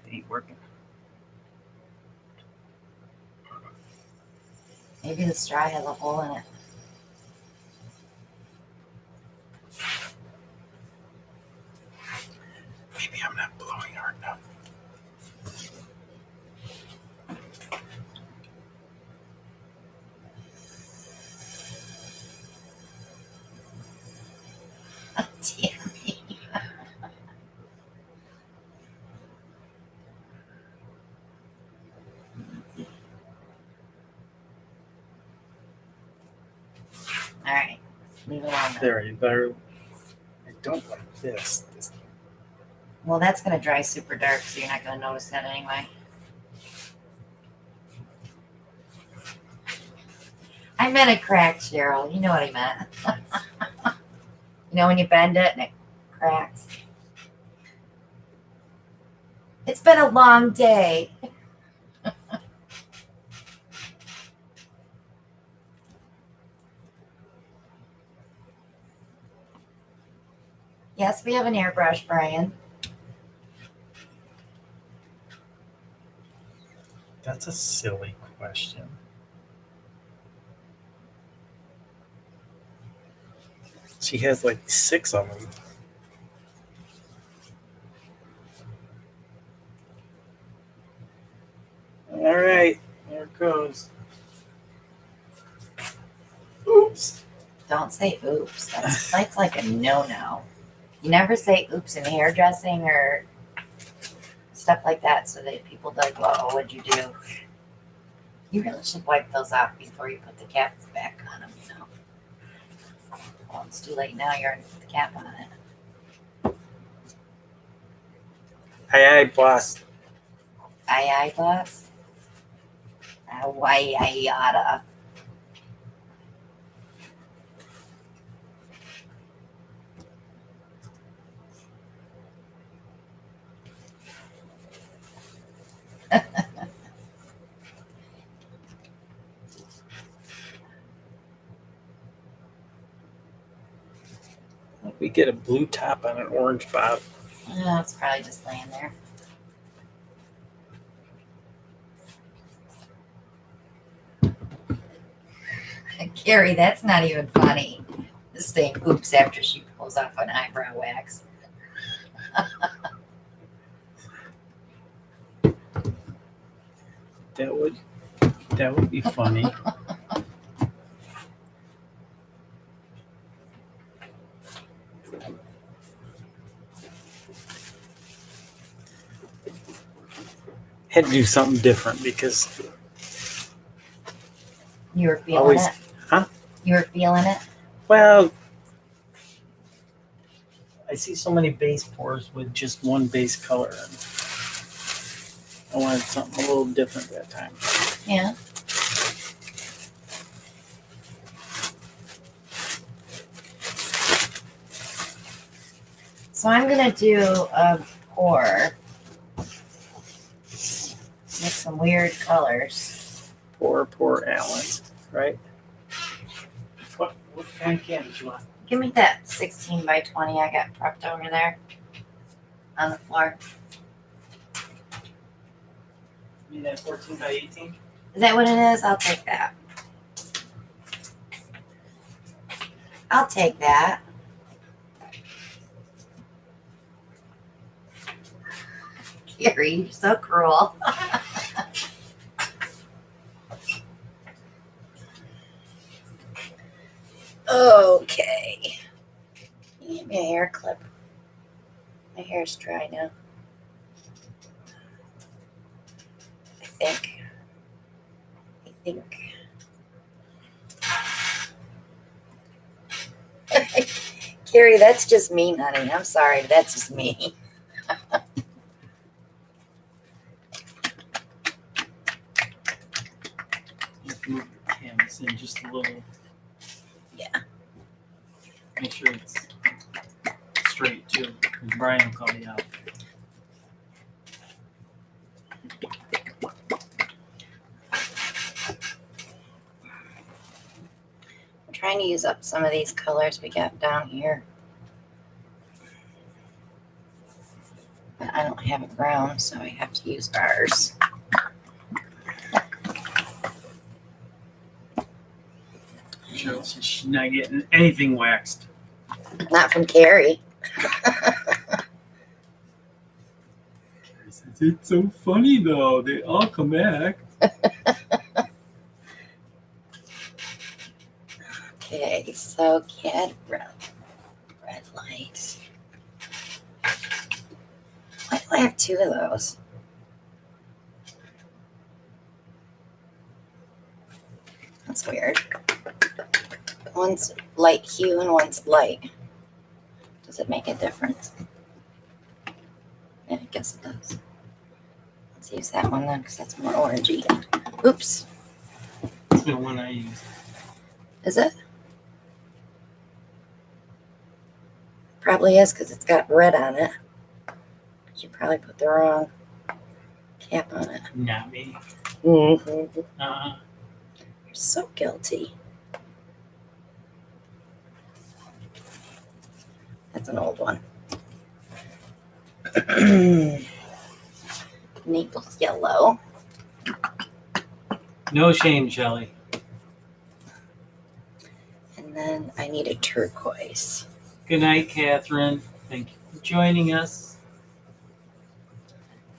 It ain't working. Maybe the straw has a hole in it. Maybe I'm not blowing hard enough. Oh, dear me. All right. Leave it on there. There, you better. I don't like this. Well, that's going to dry super dark, so you're not going to notice that anyway. I meant a crack, Cheryl. You know what I meant. You know when you bend it and it cracks? It's been a long day. Yes, we have an airbrush, Brian. That's a silly question. She has like 6 of them. All right, there it goes. Oops. Don't say oops. That's like a no-no. You never say oops in hairdressing or stuff like that so that people like, whoa, what'd you do? You really should wipe those off before you put the caps back on them, you know. Well, it's too late now. You already put the cap on it. Aye, boss. Aye, boss. Why, yada. We get a blue top on an orange bottom. Oh, it's probably just laying there. Carrie, that's not even funny. This saying oops after she pulls off an eyebrow wax. That would be funny. Had to do something different because You were feeling Always- it? Huh? You were feeling it? well, I see so many base pours with just one base color. And I wanted something a little different that time. Yeah. So I'm gonna do a pour. Make some weird colors. Poor Alan, right? What kind of canvas you want? Give me that 16 by 20 I got propped over there on the floor. You mean that 14 by 18? Is that what it is? I'll take that. I'll take that. Carrie, you're so cruel. Okay. Give me a hair clip. My hair's dry now. I think. Carrie, that's just me, honey. I'm sorry. That's just me. Just move the canvas in just a little. Yeah. Make sure it's straight too, because Brian will call you out. I'm trying to use up some of these colors we got down here. But I don't have a brown, so I have to use ours. Cheryl says she's not getting anything waxed. Not from Carrie. He says, it's so funny though. They all come back. Okay, so get red light. Why do I have 2 of those? That's weird. One's light hue and one's light. Does it make a difference? Yeah, I guess it does. Let's use that one then, because that's more orangey. Oops. That's the one I use. Is it? probably is because it's got red on it. You probably put the wrong cap on it. Not me. Mm-hmm. Uh-uh. You're so guilty. That's an old one. Naples yellow. No shame, Shelley. And then I need a turquoise. Good night, Catherine. Thank you for joining us.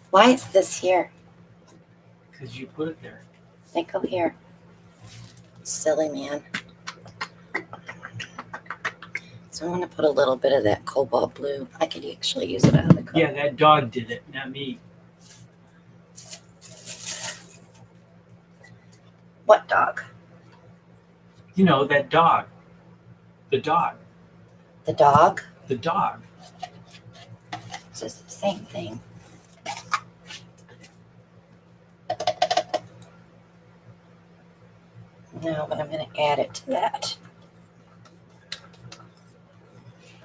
Why is this here? Because you put it there. They go here. Silly man. So I want to put a little bit of that cobalt blue. I could actually use it out of the cup. Yeah, that dog did it, not me. What dog? You know, that dog. The dog. The dog? The dog. It's just the same thing. No, but I'm going to add it to that.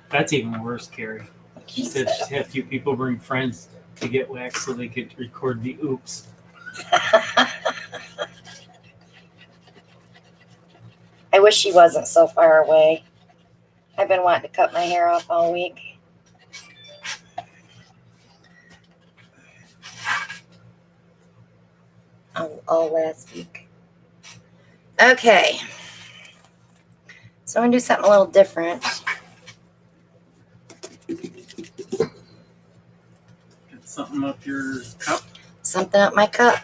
That's even worse, Carrie. She said she'd have a few people bring friends to get waxed so they could record the oops. I wish she wasn't so far away. I've been wanting to cut my hair off all week. All last week. Okay. So I'm going to do something a little different. Got something up your cup? Something up my cup.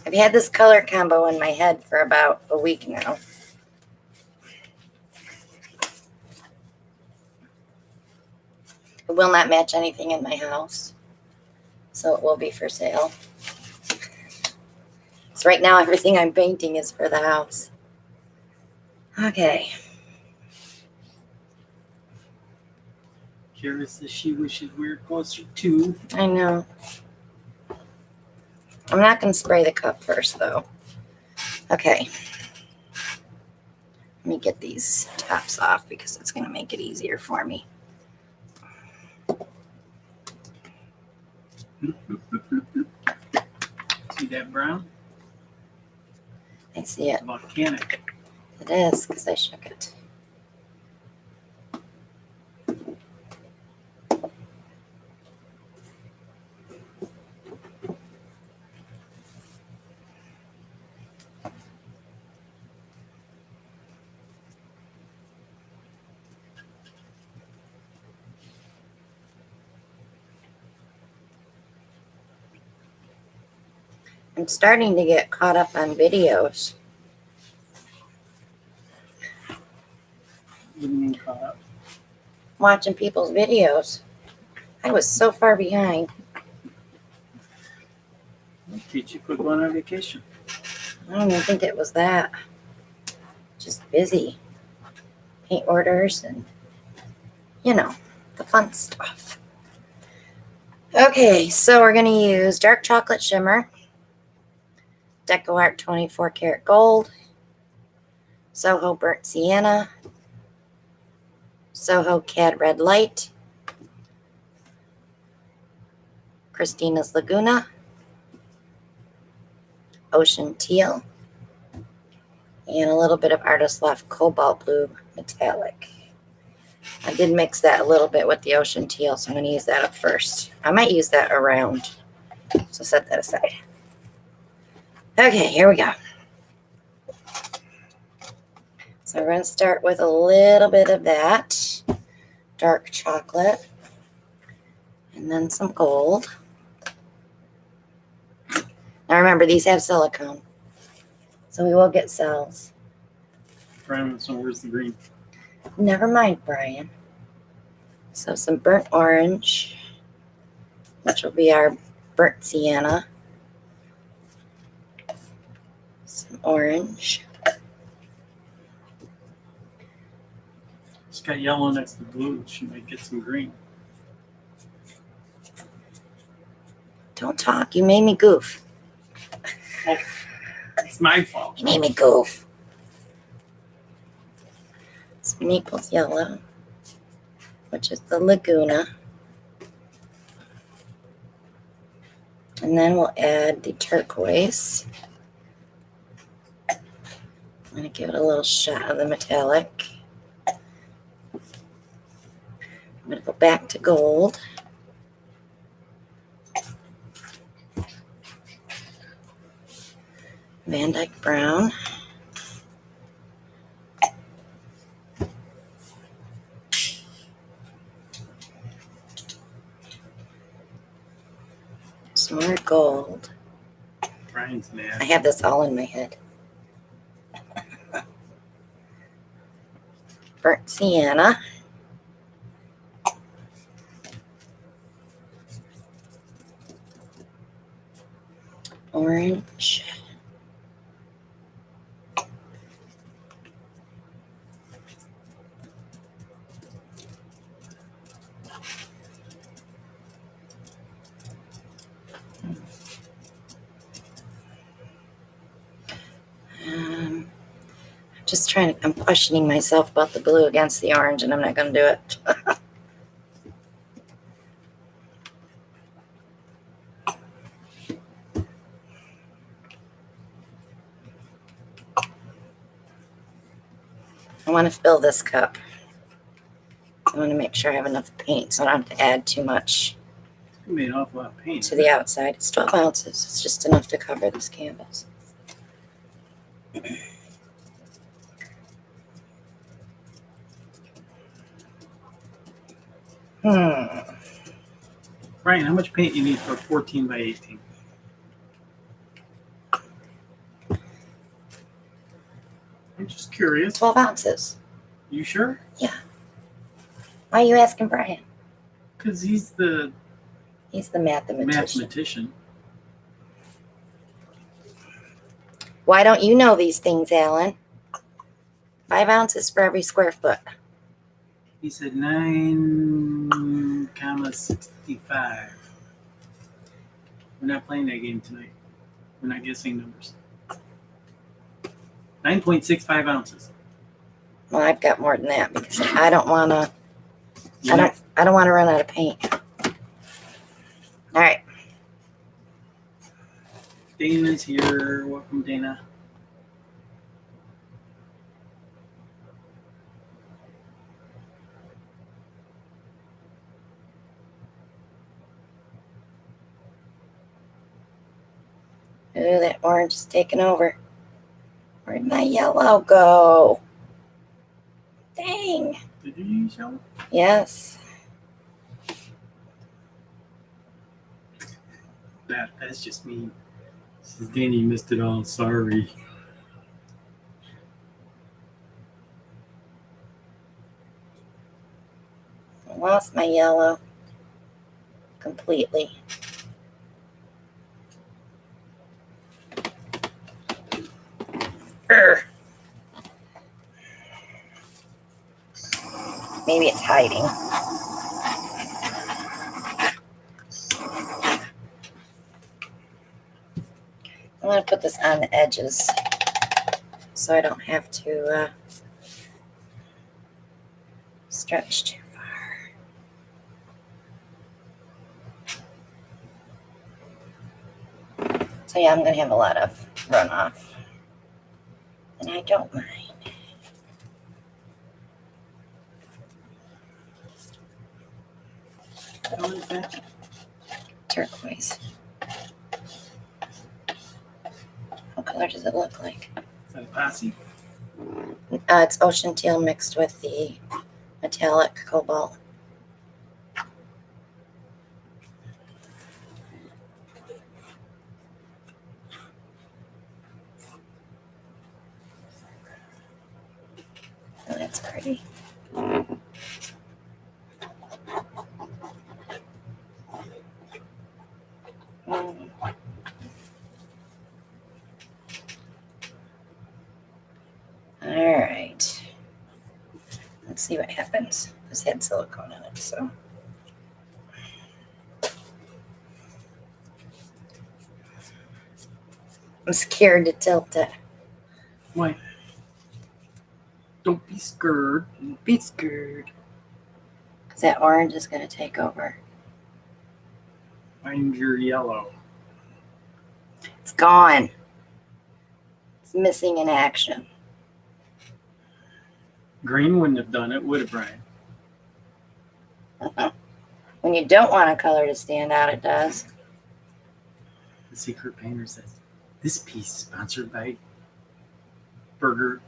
I've had this color combo in my head for about a week now. It will not match anything in my house, so it will be for sale. So right now, everything I'm painting is for the house. Okay. Carrie says she wishes we were closer to. I know. I'm not going to spray the cup first, though. Okay. Let me get these tops off because it's going to make it easier for me. See that brown? I see it. It's volcanic. It is because I shook it. I'm starting to get caught up on videos. What do you mean caught up? Watching people's videos. I was so far behind. Teach you quick one on vacation. I don't even think it was that. Just busy. Paint orders and, you know, the fun stuff. Okay, so we're going to use dark chocolate shimmer, Deco Art 24 karat gold, Soho burnt sienna, Soho cad red light, Christina's Laguna, ocean teal, and a little bit of Artist Loft cobalt blue metallic. I did mix that a little bit with the ocean teal, so I'm going to use that up first. I might use that around, so set that aside. Okay, here we go. So we're going to start with a little bit of that dark chocolate and then some gold. Now remember, these have silicone, so we will get cells. Brian, so where's the green? Never mind, Brian. So some burnt orange, which will be our burnt sienna. Some orange. It's got yellow next to blue. She might get some green. Don't talk. You made me goof. It's my fault. You made me goof. It's Naples yellow, which is the Laguna. And then we'll add the turquoise. I'm going to give it a little shot of the metallic. I'm going to go back to gold. Van Dyke brown. Some more gold. Brian's I mad. have this all in my head. Burnt sienna. Orange. Just trying to, I'm questioning myself about the blue against the orange, and I'm not going to do it. I want to fill this cup. I want to make sure I have enough paint so I don't have to add too much You made an awful lot of paint. to the outside. It's 12 ounces. It's just enough to cover this canvas. Brian, how much paint you need for 14 by 18? I'm just curious. 12 ounces. You sure? Why are you asking Brian? Because he's the He's the mathematician. mathematician. Why don't you know these things, Alan? 5 ounces for every square foot. He said 9,65. We're not playing that game tonight. We're not guessing numbers. 9.65 ounces. Well, I've got more than that because I don't want to. You're not- I don't want to run out of paint. All right. Dana's here. Welcome, Dana. Ooh, that orange is taking over. Where'd my yellow go? Dang. Did you use yellow? Yes. That's just me. Says Danny, you missed it all. Sorry. I lost my yellow completely. Urgh. Maybe it's hiding. I'm going to put this on the edges so I don't have to stretch too far. So yeah, I'm going to have a lot of runoff. And I don't mind. How is that? Turquoise. What color does it look like? Is that a posse? It's ocean teal mixed with the metallic cobalt. Oh, that's pretty. Mm. All right. Let's see what happens. This had silicone in it, so. I'm scared to tilt it. Why? Don't be scared. Be scared. Because that orange is going to take over. Find your yellow. It's gone. It's missing in action. Green wouldn't have done it, would it, Brian? When you don't want a color to stand out, it does. The secret painter says, this piece sponsored by Burger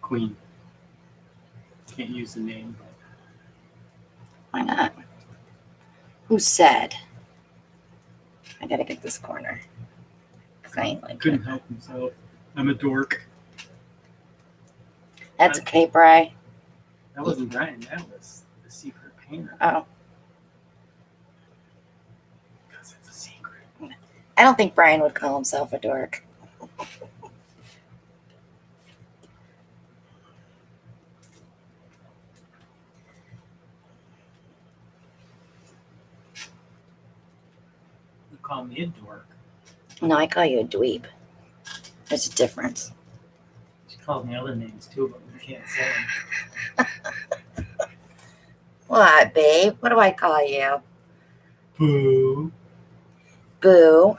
Queen. Can't use the name. Why not? Who said? I gotta get this corner. Because I ain't like Couldn't it. help himself. I'm a dork. That's okay, Bri. That wasn't Brian. That was the secret painter. Oh, Because it's a secret. I don't think Brian would call himself a dork. You call me a dork. No, I call you a dweeb. There's a difference. She called me other names too, but we can't say them. What, babe? What do I call you? Boo. Boo.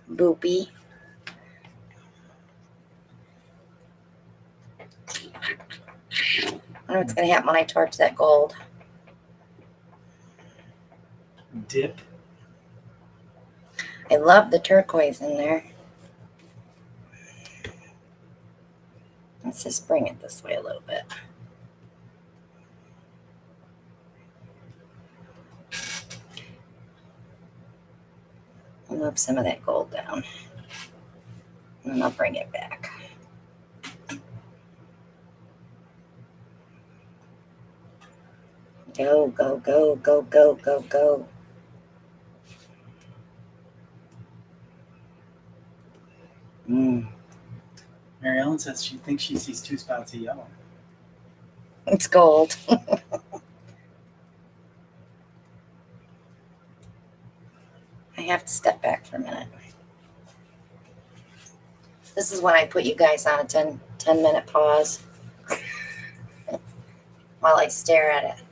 Boopy. I wonder what's going to happen when I torch that gold. Dip. I love the turquoise in there. Let's just bring it this way a little bit. I'll move some of that gold down. And then I'll bring it back. Go, go, go, go, go, go, go. Mary Ellen says she thinks she sees 2 spots of yellow. It's gold. I have to step back for a minute. This is when I put you guys on a 10-minute pause while I stare at it.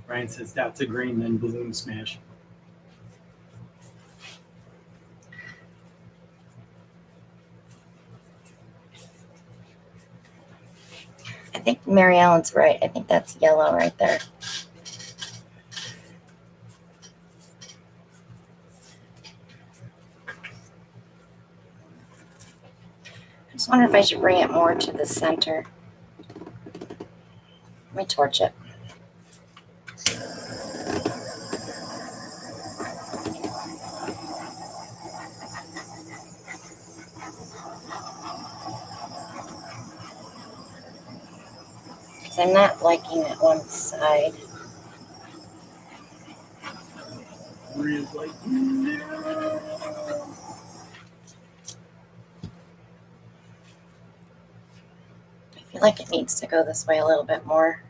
Brian says dots of green, then balloon smash. I think Mary Ellen's right. I think that's yellow right there. I just wonder if I should bring it more to the center. Let me torch it. Because I'm not liking it one side. Maria's like, no. I feel like it needs to go this way a little bit more.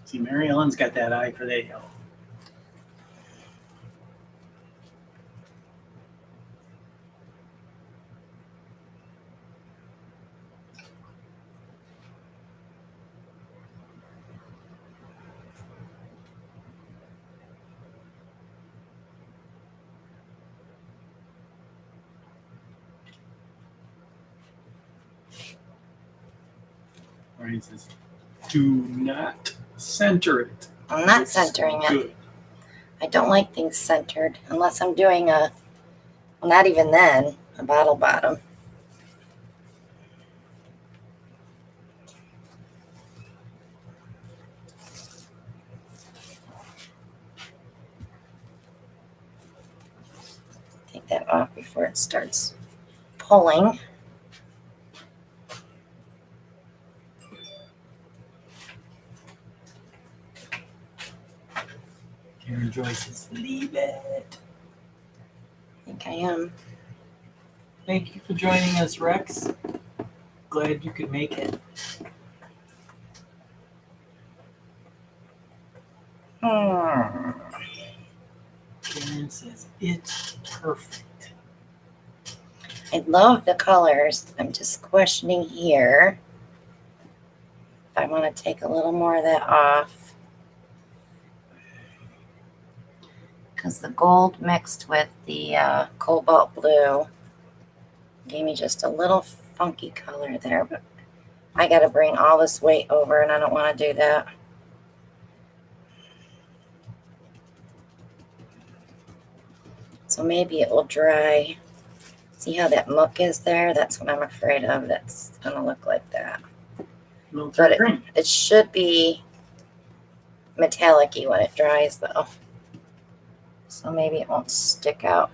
See, Mary Ellen's got that eye for that yellow. Brian says, do not center it. I'm not It's centering it. good. I don't like things centered unless I'm doing a, well, not even then, a bottle bottom. Take that off before it starts pulling. Karen Joyce says, leave it. I think I am. Thank you for joining us, Rex. Glad you could make it. Karen Jen says it's perfect. I love the colors. I'm just questioning here if I want to take a little more of that off. Because the gold mixed with the cobalt blue gave me just a little funky color there. But I got to bring all this weight over, and I don't want to do that. So maybe it will dry. See how that muck is there? That's what I'm afraid of. That's going to look like that. Military green. It should be metallic-y when it dries, though. So maybe it won't stick out.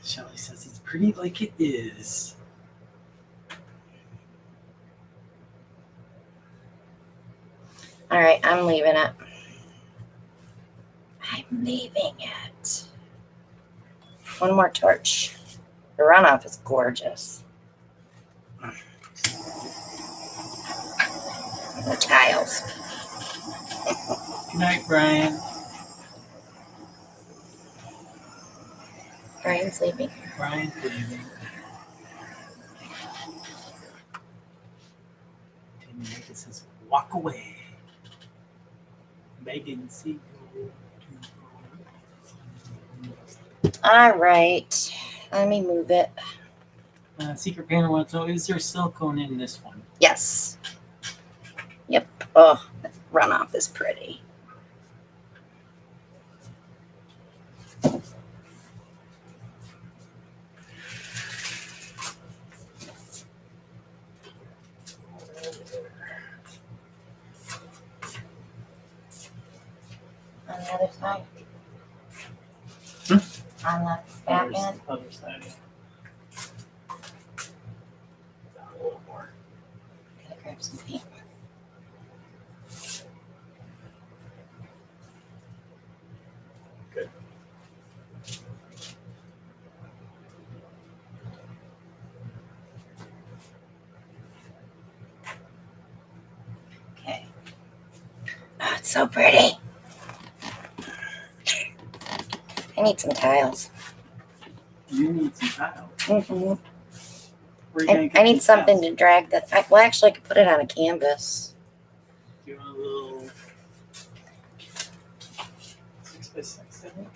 Shelly says it's pretty like it is. All right, I'm leaving it. I'm leaving it. One more torch. The runoff is gorgeous. And the tiles. Good night, Brian. Brian's leaving. Brian's leaving. Tammy Megan says, walk away. Megan Siegel. All right. Let me move it. Secret Panel wants to know, is there silicone in this one? Yes. Yep. Oh, the runoff is pretty. On the other side. On the back end. Other side. Down a little more. Gotta grab some paint. Good. Okay. Oh, it's so pretty. I need some tiles. You need some tile. Mm-hmm. Where you gonna I get need these something tiles? to drag that. Well, actually, I could put it on a canvas. Do you want a little 6x6, I think?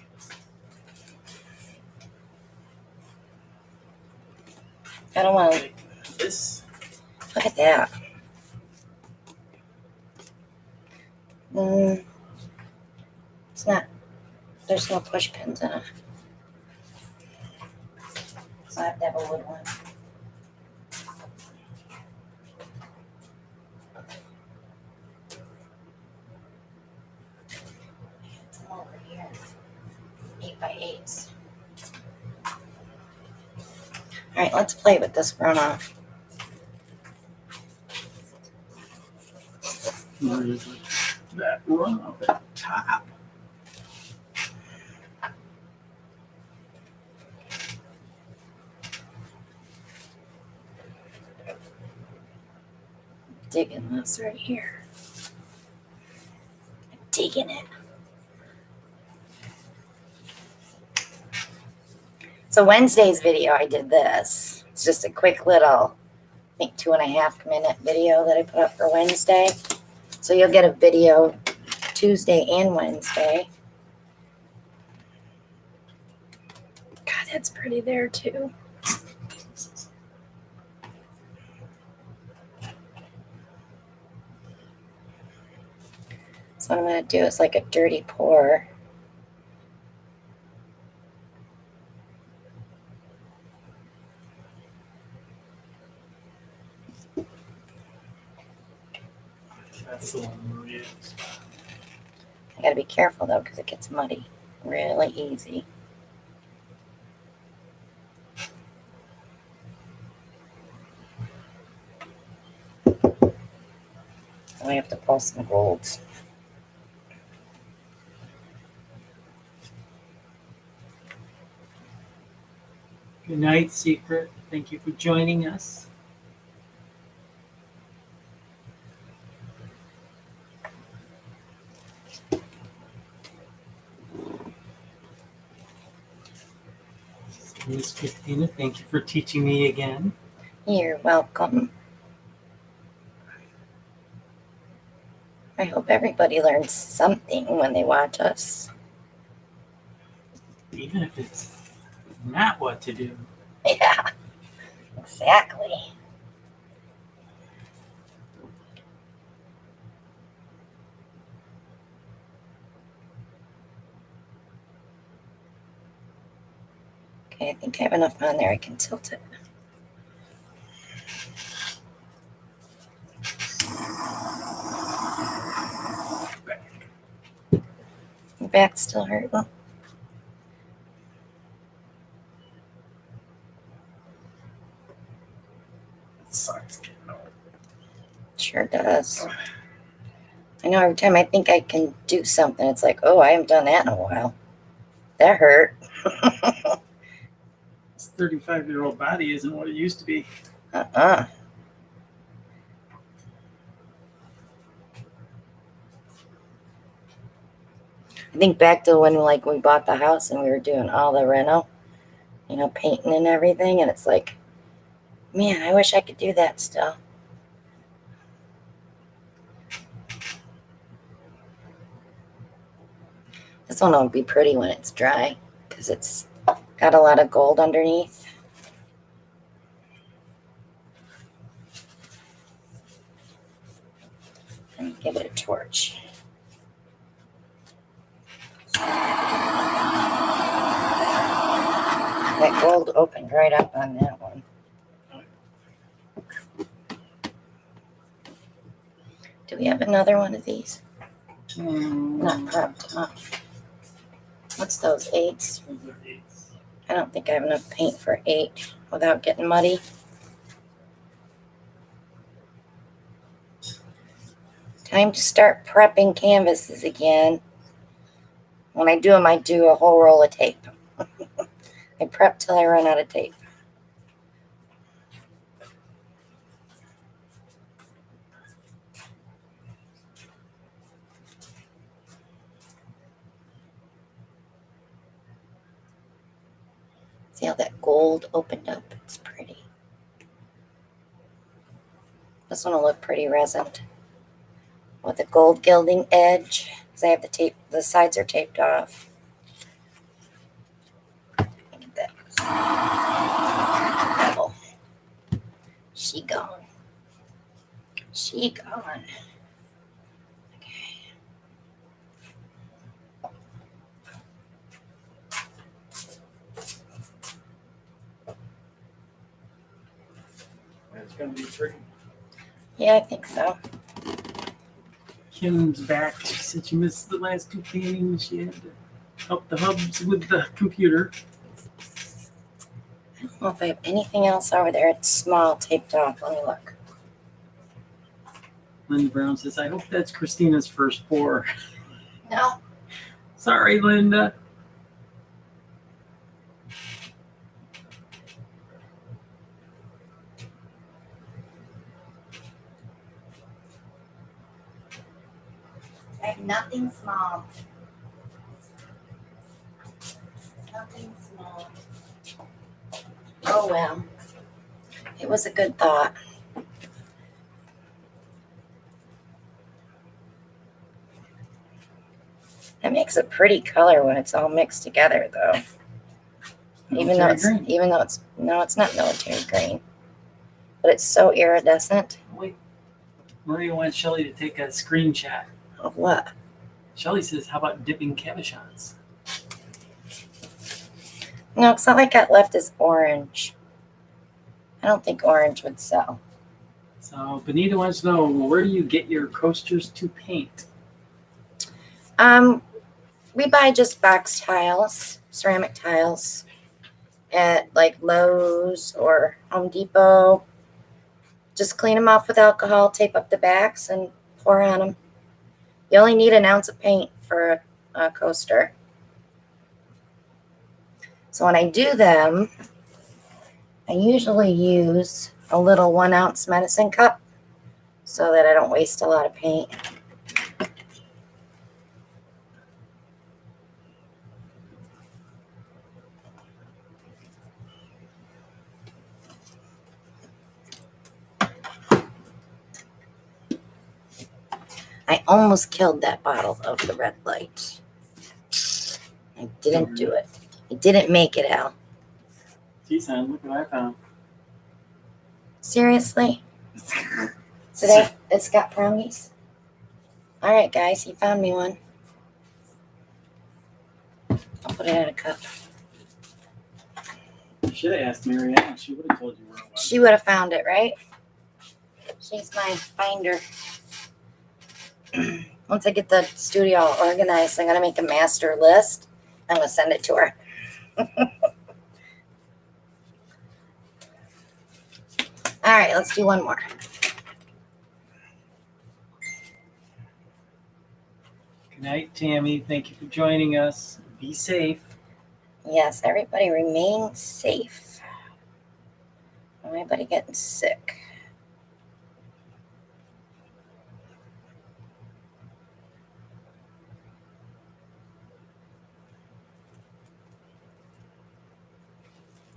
I don't want to. Like this. Look at that. It's not. There's no push pins in it. So I have to have a wood one. Some over here. 8x8s. All right, let's play with this runoff. Where is it? That run up at the top. Digging this right here. Digging it. So Wednesday's video, I did this. It's just a quick little, I think 2.5 minute video that I put up for Wednesday. So you'll get a video Tuesday and Wednesday. God, that's pretty there too. So what I'm going to do is like a dirty pour. That's the one Maria. I got to be careful though because it gets muddy really easy. So we have to pull some golds. Good night, Secret. Thank you for joining us. Miss Christina, thank you for teaching me again. You're welcome. I hope everybody learns something when they watch us. Even if it's not what to do. Yeah, exactly. Okay, I think I have enough on there. I can tilt it. Your back's still hurting? It sucks getting old. Sure does. I know every time I think I can do something, it's like, oh, I haven't done that in a while. That hurt. This 35-year-old body isn't what it used to be. Uh-uh. I think back to when we bought the house and we were doing all the reno, painting and everything, and it's like, man, I wish I could do that still. This one will be pretty when it's dry because it's got a lot of gold underneath. Let me give it a torch. That gold opened right up on that one. Do we have another one of these? Not prepped, huh? What's those, 8s? I don't think I have enough paint for 8 without getting muddy. Time to start prepping canvases again. When I do them, I do a whole roll of tape. I prep till I run out of tape. See how that gold opened up? It's pretty. This one will look pretty resined with a gold gilding edge because I have the tape. The sides are taped off. Look at that. Rebel. She gone. She gone. Okay. It's going to be pretty. Yeah, I think so. Kim's back. She said she missed the last 2 paintings. She had to help the hubs with the computer. I don't know if I have anything else over there. It's small, taped off. Let me look. Linda Brown says, I hope that's Christina's first pour. No. Sorry, Linda. I have nothing small. Nothing small. Oh, well. It was a good thought. It makes a pretty color when it's all mixed together, though. Even though it's no, it's not military green, but it's so iridescent. Wait. Maria wants Shelly to take a screenshot. Of what? Shelly says, how about dipping cabochons? No, because all I got left is orange. I don't think orange would sell. So Benita wants to know, where do you get your coasters to paint? We buy just box tiles, ceramic tiles, at like Lowe's or Home Depot. Just clean them off with alcohol, tape up the backs, and pour on them. You only need an ounce of paint for a coaster. So when I do them, I usually use a little 1 ounce medicine cup so that I don't waste a lot of paint. almost killed that bottle of the red light. I didn't do it. I didn't make it, Al. Gee, son, look what I found. Seriously? Today, it's got prongies? All right, guys, he found me one. I'll put it in a cup. You should have asked Marianne. She would have told you where it was. She would have found it, right? She's my finder. Once I get the studio organized, I'm going to make a master list. I'm going to send it to her. All right, let's do one more. Good night, Tammy. Thank you for joining us. Be safe. Yes, everybody remain safe. Anybody getting sick?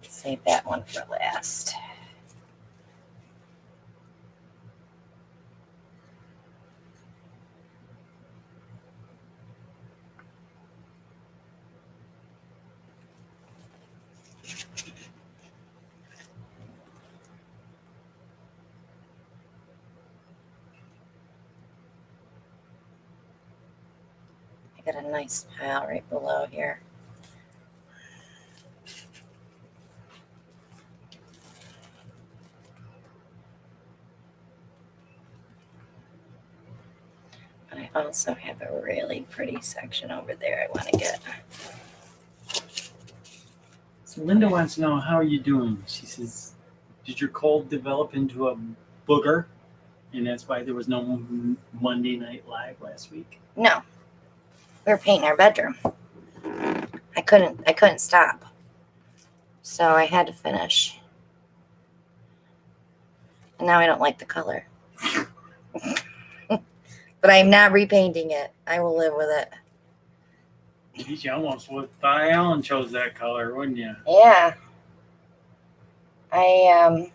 Save that one for last. I got a nice pile right below here. But I also have a really pretty section over there I want to get. So Linda wants to know, how are you doing? She says, did your cold develop into a booger? And that's why there was no Monday Night Live last week? No, we were painting our bedroom. I couldn't stop. So I had to finish. And now I don't like the color. But I'm not repainting it. I will live with it. Geez, you almost would thought Alan chose that color, wouldn't you? Yeah. I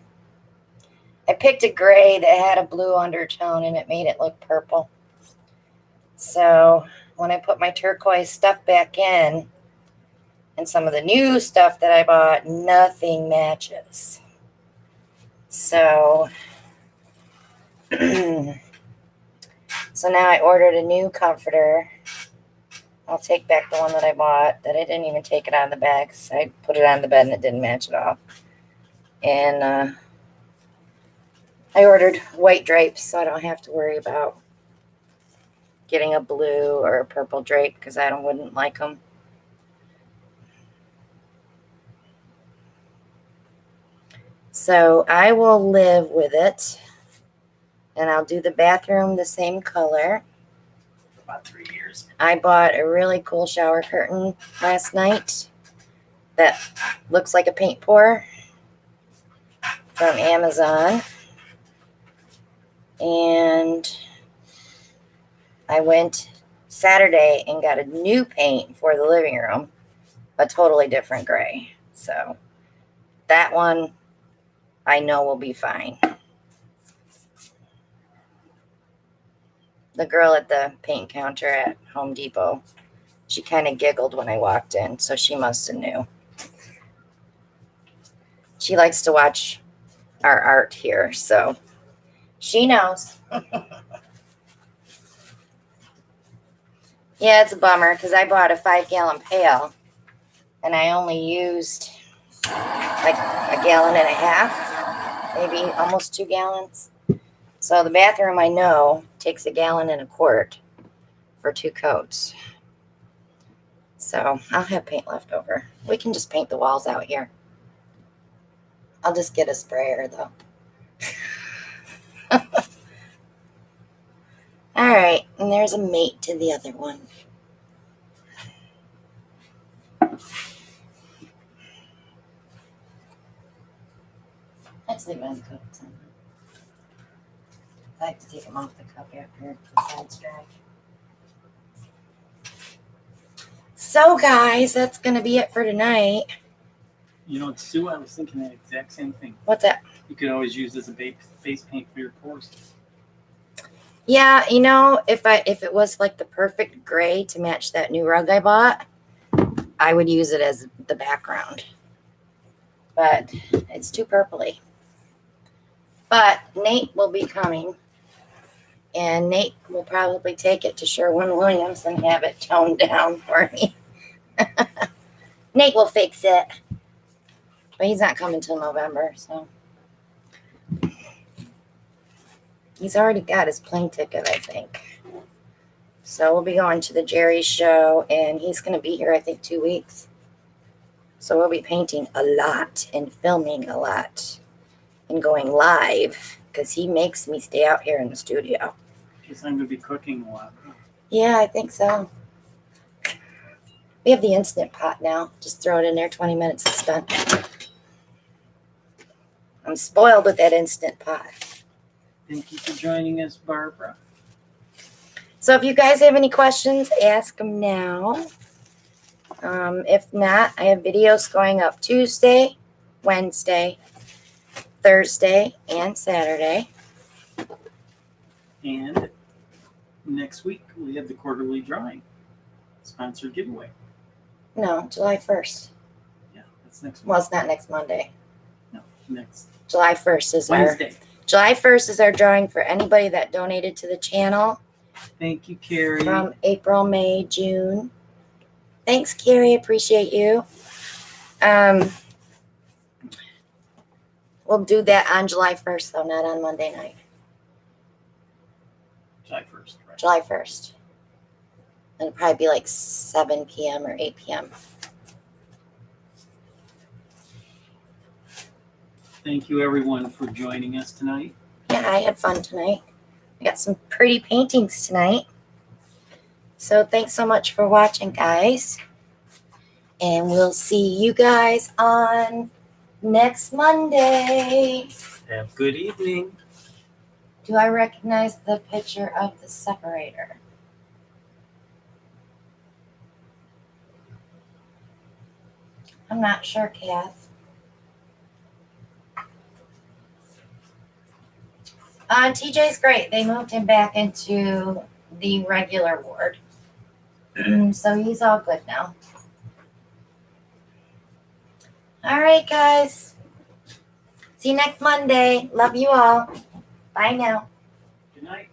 picked a gray that had a blue undertone and it made it look purple. So when I put my turquoise stuff back in and some of the new stuff that I bought, nothing matches. So so now I ordered a new comforter. I'll take back the one that I bought that I didn't even take it out of the bag. So I put it on the bed and it didn't match at all. And I ordered white drapes so I don't have to worry about getting a blue or a purple drape because I wouldn't like them. So I will live with it. And I'll do the bathroom the same color. About 3 years. I bought a really cool shower curtain last night that looks like a paint pour from Amazon. And I went Saturday and got a new paint for the living room, a totally different gray. So that one I know will be fine. The girl at the paint counter at Home Depot, she kind of giggled when I walked in, so she must have knew. She likes to watch our art here, so she knows. Yeah, it's a bummer because I bought a 5-gallon pail and I only used like a gallon and a half, maybe almost 2 gallons. So the bathroom, I know, takes a gallon and a quart for 2 coats. So I'll have paint left over. We can just paint the walls out here. I'll just get a sprayer, though. All right, and there's a mate to the other one. Let's leave it on the cup. I like to take them off the cup after the sides dry. So, guys, that's going to be it for tonight. You know, Sue, I was thinking the exact same thing. What's that? You could always use this as a face paint for your pores. Yeah, you know, if it was like the perfect gray to match that new rug I bought, I would use it as the background. But it's too purpley. But Nate will be coming. And Nate will probably take it to Sherwin-Williams and have it toned down for me. Nate will fix it. But he's not coming till November, so. He's already got his plane ticket, I think. So we'll be going to the Jerry show, and he's going to be here, I think, 2 weeks. So we'll be painting a lot and filming a lot and going live because he makes me stay out here in the studio. Guess I'm going to be cooking a lot. Yeah, I think so. We have the Instant Pot now. Just throw it in there, 20 minutes, it's done. I'm spoiled with that Instant Pot. Thank you for joining us, Barbara. So if you guys have any questions, ask them now. If not, I have videos going up Tuesday, Wednesday, Thursday, and Saturday. And next week, we have the quarterly drawing. Sponsored giveaway. No, July 1st. Yeah, that's next week. Well, it's not next Monday. No, next July 1st is Wednesday. July 1st is our drawing for anybody that donated to the channel Thank you, Carrie. from April, May, June. Thanks, Carrie. Appreciate you. We'll do that on July 1st, though, not on Monday night. July 1st, right? July 1st. And it'll probably be like 7 p.m. or 8 p.m. Thank you, everyone, for joining us tonight. Yeah, I had fun tonight. I got some pretty paintings tonight. So thanks so much for watching, guys. And we'll see you guys on next Monday. Have a good evening. Do I recognize the picture of the separator? I'm not sure, Kath. TJ's great. They moved him back into the regular ward. So he's all good now. All right, guys. See you next Monday. Love you all. Bye now. Good night.